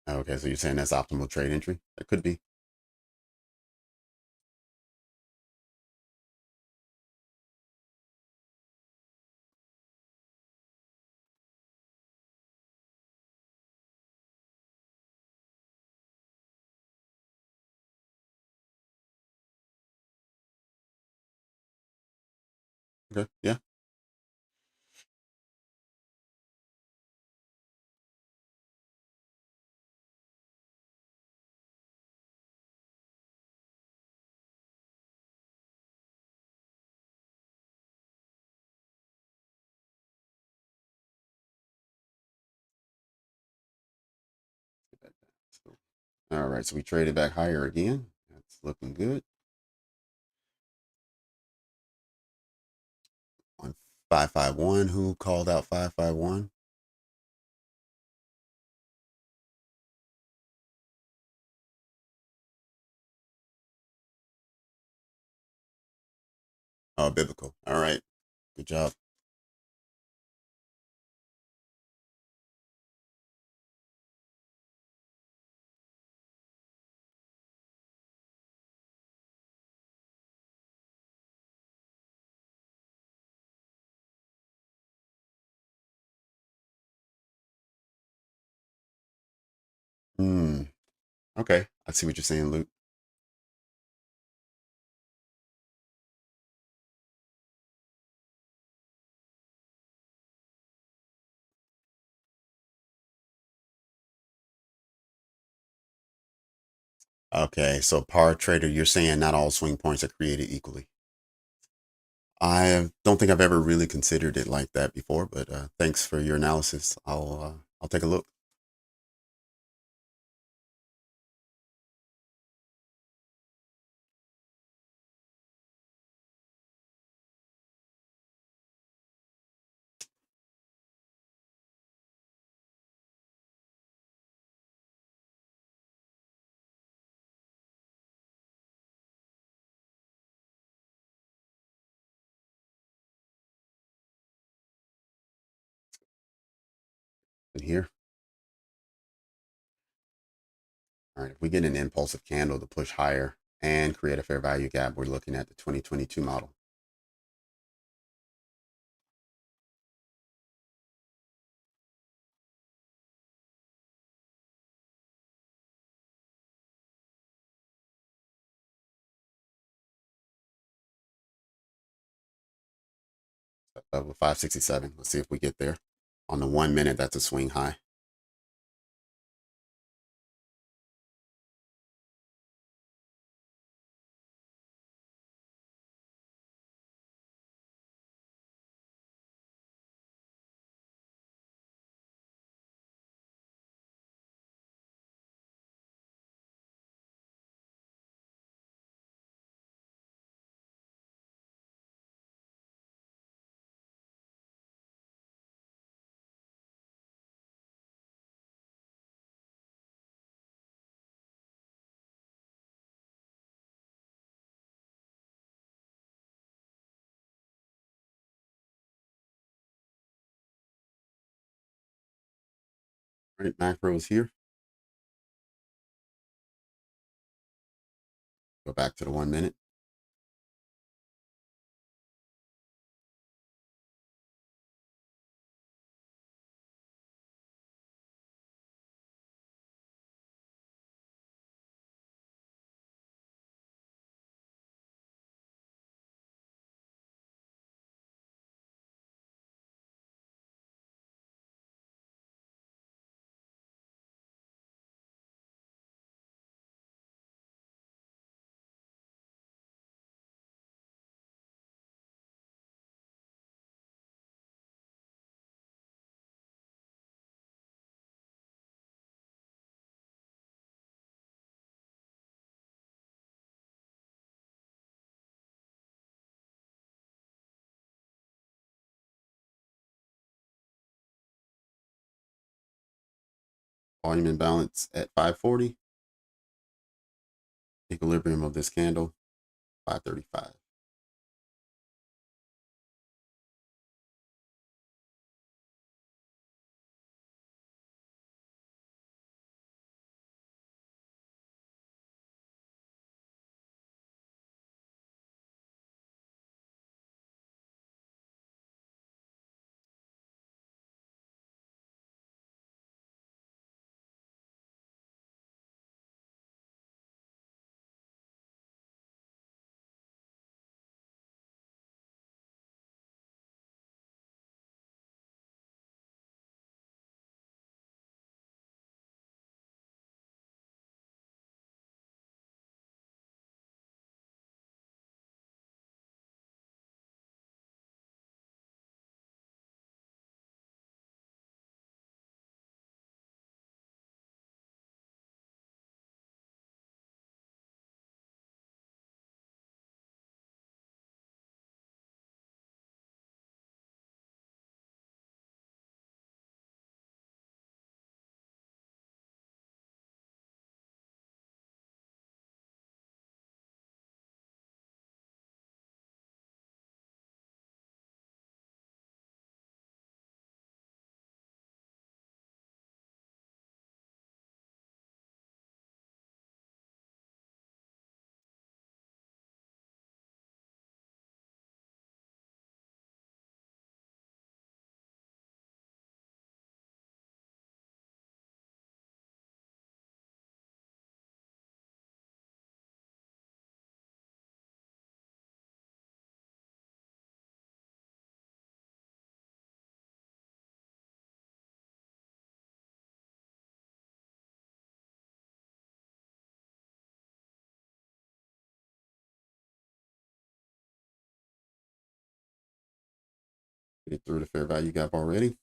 Okay, so you're saying that's optimal trade entry? That could be. Okay, yeah. So, all right, so we traded back higher again. That's looking good. On 551, who called out 551? Oh, biblical. All right, good job. Hmm. Okay, I see what you're saying, Luke. Okay, so par trader, you're saying not all swing points are created equally. I don't think I've ever really considered it like that before, but thanks for your analysis. I'll take a look. In here. All right, if we get an impulsive candle to push higher and create a fair value gap, we're looking at the 2022 model. Level 567. Let's see if we get there. On the 1 minute, that's a swing high. All right, macros here. Go back to the 1 minute. Volume imbalance at 540. Equilibrium of this candle, 535. Get through the fair value gap already.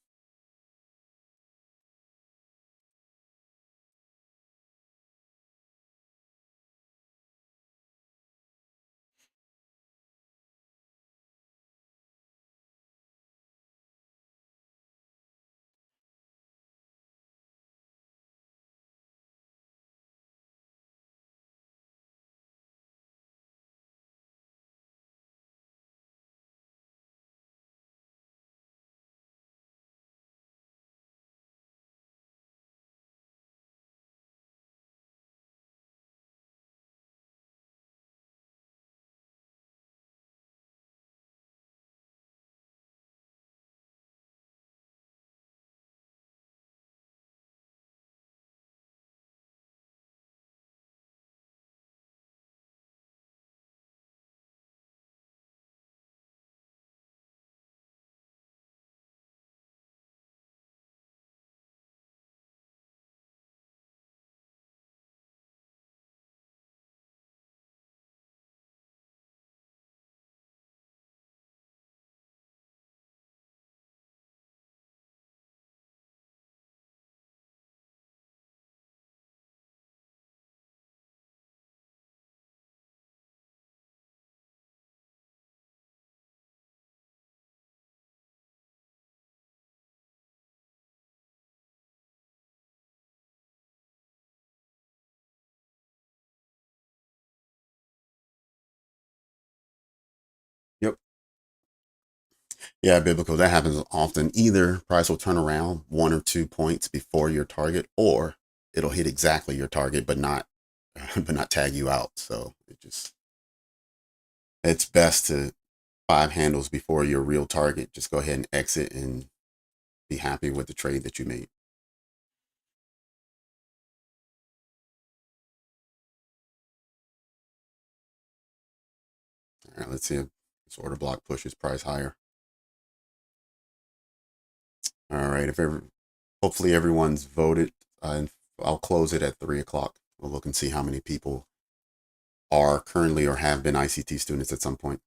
Yep. Yeah, biblical. That happens often. Either price will turn around 1 or 2 points before your target, or it'll hit exactly your target, but not but not tag you out. So it's best to 5 handles before your real target. Just go ahead and exit and be happy with the trade that you made. All right, let's see if this order block pushes price higher. All right, hopefully everyone's voted, and I'll close it at 3 o'clock. We'll look and see how many people are currently or have been ICT students at some point.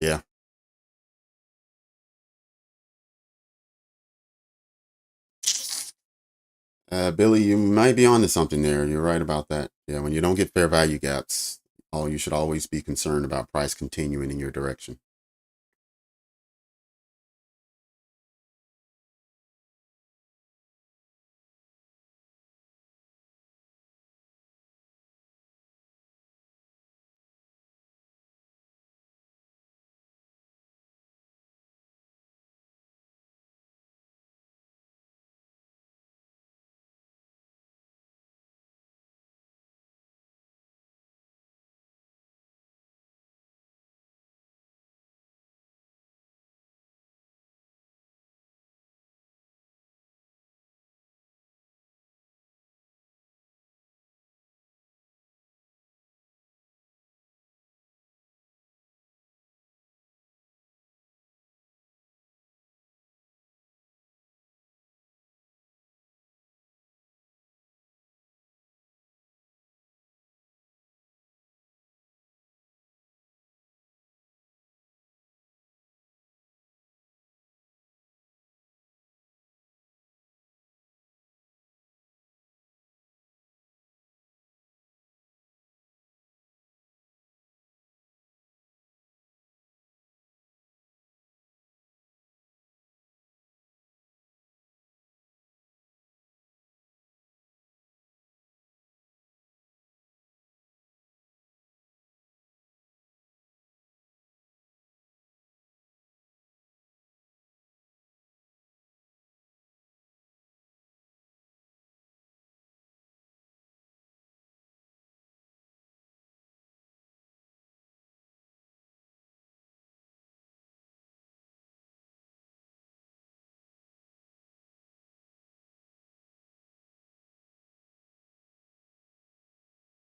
Yeah. Billy, you might be onto something there. You're right about that. Yeah, when you don't get fair value gaps, you should always be concerned about price continuing in your direction.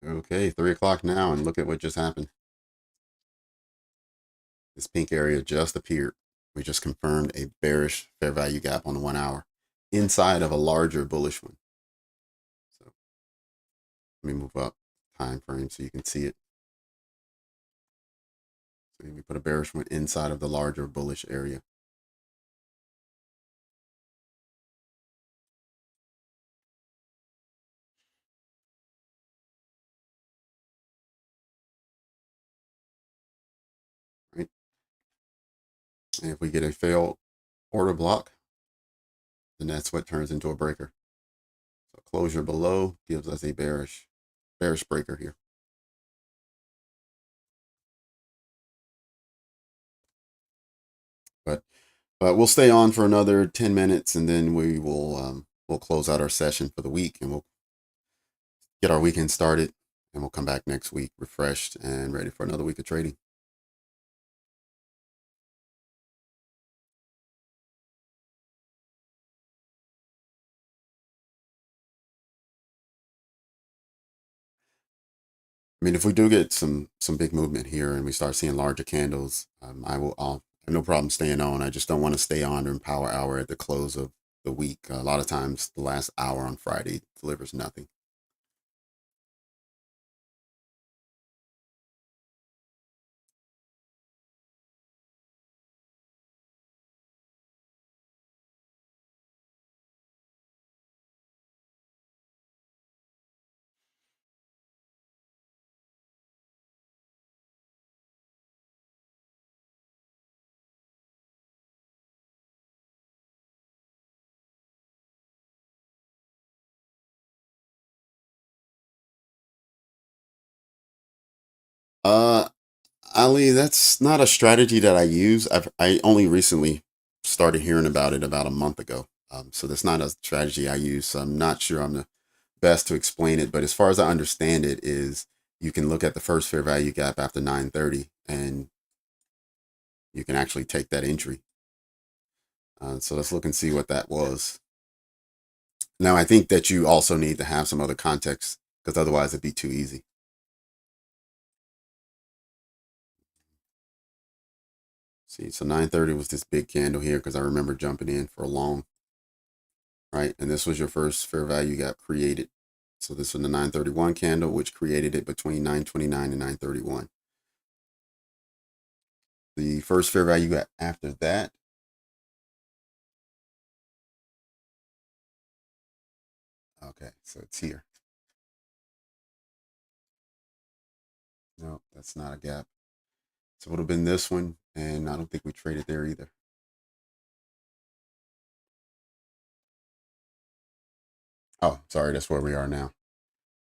Okay, 3 o'clock now, and look at what just happened. This pink area just appeared. We just confirmed a bearish fair value gap on the 1 hour inside of a larger bullish one. So let me move up time frame so you can see it. So we put a bearish one inside of the larger bullish area. Right? And if we get a failed order block, then that's what turns into a breaker. So closure below gives us a bearish breaker here. But we'll stay on for another 10 minutes, and then we'll close out our session for the week, and we'll get our weekend started, and we'll come back next week refreshed and ready for another week of trading. I mean, if we do get some big movement here and we start seeing larger candles, I'll have no problem staying on. I just don't want to stay on during power hour at the close of the week. A lot of times, the last hour on Friday delivers nothing. Uh, Ali, that's not a strategy that I use. I only recently started hearing about it about a month ago. So that's not a strategy I use. So I'm not sure I'm the best to explain it. But as far as I understand it, is you can look at the first fair value gap after 9:30, and you can actually take that entry. So let's look and see what that was. Now, I think that you also need to have some other context because otherwise it'd be too easy. See, so 9:30 was this big candle here because I remember jumping in for a long, right? And this was your first fair value gap created. So this was the 931 candle, which created it between 929 and 931. the first fair value gap after that. Okay, so it's here. No, that's not a gap. So it would have been this one, and I don't think we traded there either. Oh, sorry, that's where we are now.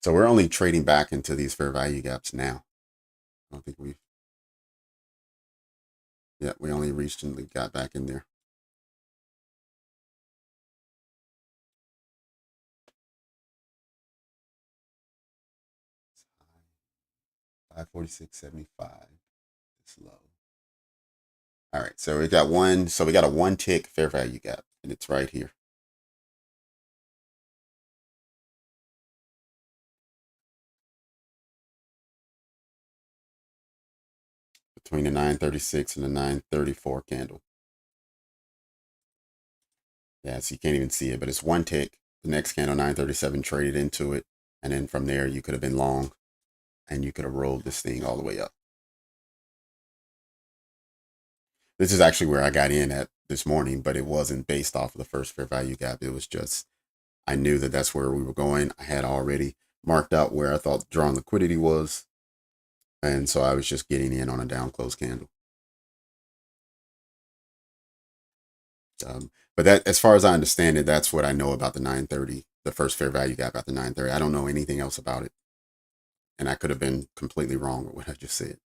So we're only trading back into these fair value gaps now. I don't think we've, yeah, we only recently got back in there. $546.75. It's low. All right, so we got one. So we got a one tick fair value gap, and it's right here. Between the 936 and the 934 candle. Yeah, so you can't even see it, but it's one tick. The next candle, 937, traded into it. And then from there, you could have been long and you could have rolled this thing all the way up. This is actually where I got in at this morning, but it wasn't based off of the first fair value gap. It was just, I knew that that's where we were going. I had already marked out where I thought drawn liquidity was. And so I was just getting in on a down close candle. But that, as far as I understand it, that's what I know about the 930, the first fair value gap at the 930. I don't know anything else about it. And I could have been completely wrong with what I just said.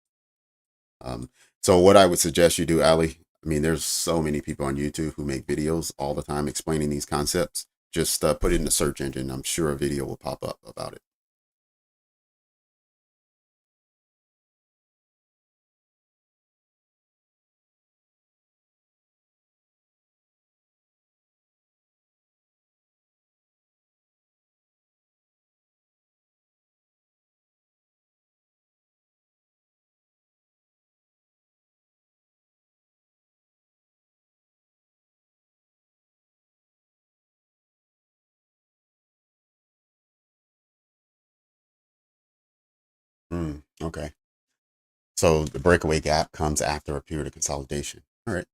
So what I would suggest you do, Ali, I mean, there's so many people on YouTube who make videos all the time explaining these concepts. Just put it in the search engine. I'm sure a video will pop up about it. Okay. So the breakaway gap comes after a period of consolidation. All right.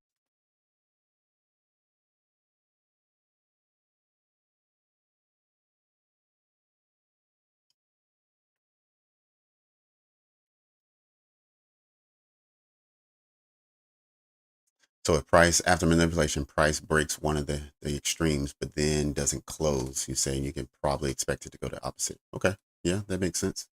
So if price, after manipulation, price breaks one of the extremes, but then doesn't close, you're saying you can probably expect it to go the opposite. Okay. Yeah, that makes sense.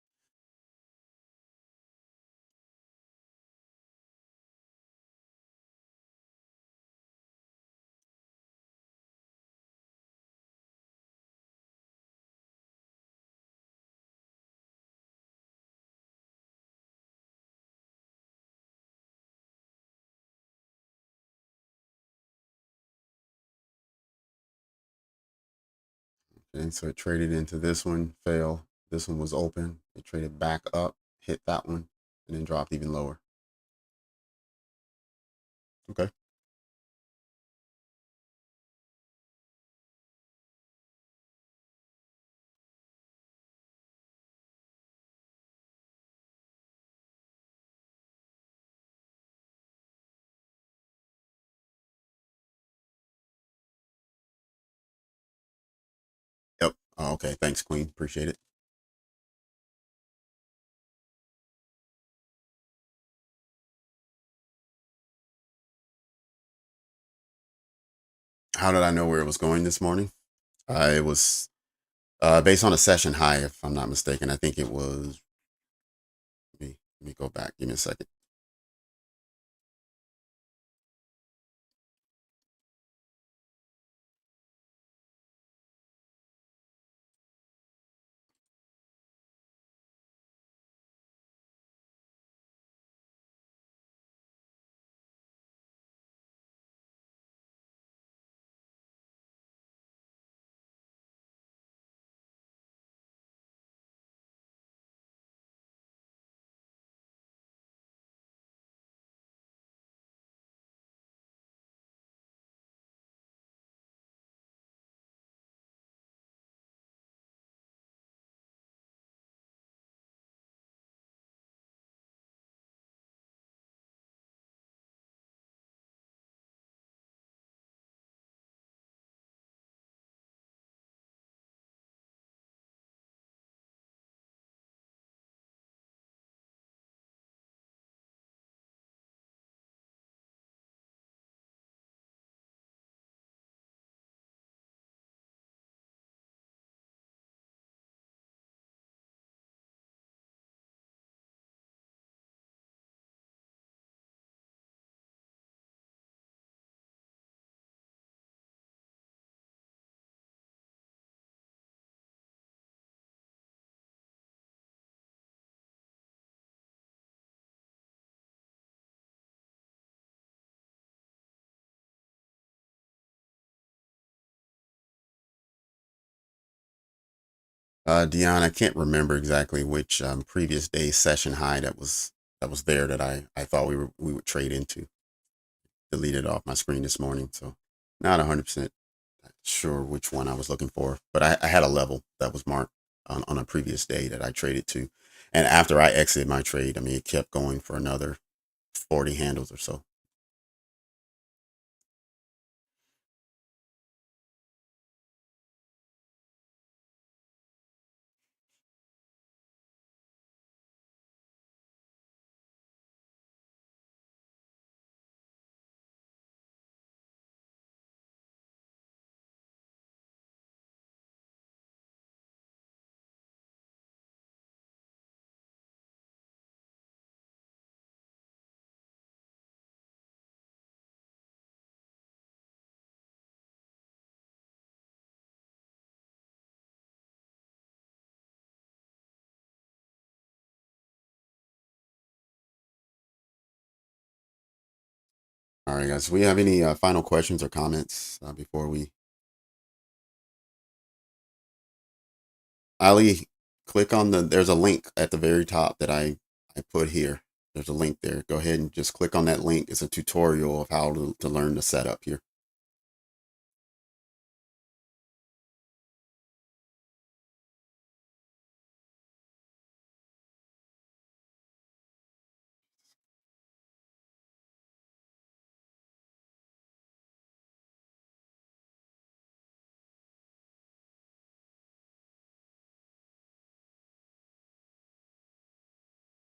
Okay, so it traded into this one, fell. This one was open. It traded back up, hit that one, and then dropped even lower. Okay. Yep. Oh, okay. Thanks, Queen. Appreciate it. How did I know where it was going this morning? It was based on a session high, if I'm not mistaken. I think it was. Let me go back. Give me a second. Dion, I can't remember exactly which previous day session high that was there that I thought we would trade into. Deleted off my screen this morning, so not 100% sure which one I was looking for, but I had a level that was marked on a previous day that I traded to, and after I exited my trade, I mean it kept going for another 40 handles or so. All right, guys. Do we have any final questions or comments before we? Ali, click on there's a link at the very top that I put here. There's a link there. Go ahead and just click on that link. It's a tutorial of how to learn the setup here.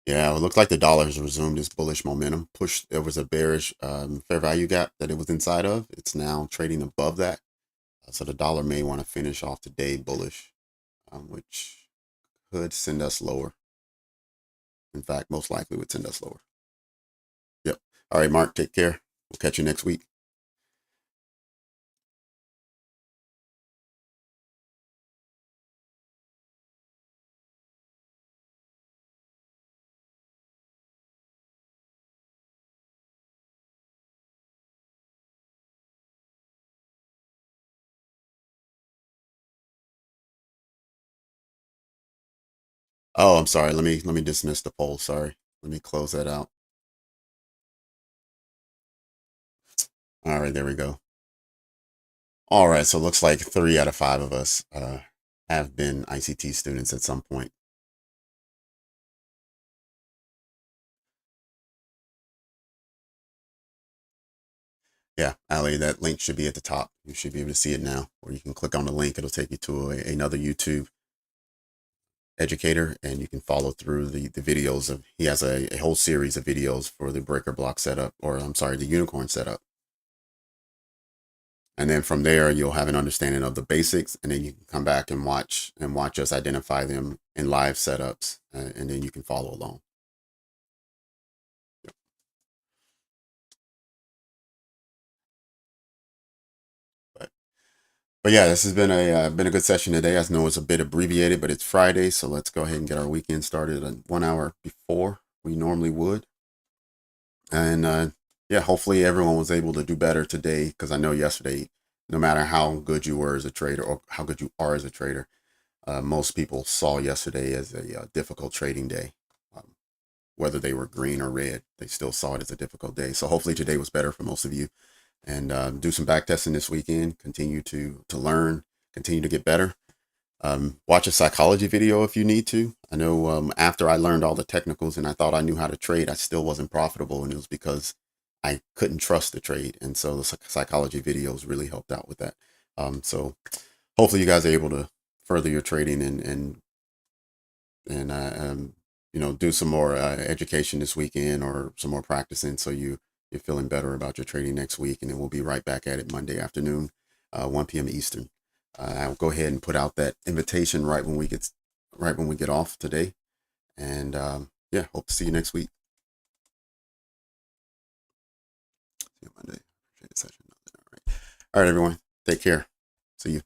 Yeah, it looks like the dollar has resumed its bullish momentum. Push, there was a bearish fair value gap that it was inside of. It's now trading above that. So the dollar may want to finish off today bullish, which could send us lower. In fact, most likely would send us lower. Yep. All right, Mark, take care. We'll catch you next week. Oh, I'm sorry. Let me dismiss the poll. Sorry. Let me close that out. All right, there we go. All right, so it looks like 3 out of 5 of us have been ICT students at some point. Yeah, Ali, that link should be at the top. You should be able to see it now, or you can click on the link. It'll take you to another YouTube educator, and you can follow through the videos of. He has a whole series of videos for the breaker block setup, or I'm sorry, the unicorn setup. And then from there, you'll have an understanding of the basics, and then you can come back and watch us identify them in live setups, and then you can follow along. But But yeah, this has been a good session today. I know it's a bit abbreviated, but it's Friday, so let's go ahead and get our weekend started 1 hour before we normally would. And yeah, hopefully everyone was able to do better today, because I know yesterday, no matter how good you were as a trader or how good you are as a trader, most people saw yesterday as a difficult trading day. Um, Whether they were green or red, they still saw it as a difficult day. So hopefully today was better for most of you, and do some back testing this weekend. Continue to learn, continue to get better. Watch a psychology video if you need to. I know after I learned all the technicals and I thought I knew how to trade, I still wasn't profitable, and it was because I couldn't trust the trade. And so the psychology videos really helped out with that. So hopefully you guys are able to further your trading and do some more education this weekend, or some more practicing, so you're feeling better about your trading next week. And then we'll be right back at it Monday afternoon, 1 p.m. Eastern. I'll go ahead and put out that invitation right when we get off today. And yeah, hope to see you next week. See you Monday. Appreciate the session. All right, everyone. Take care. See you.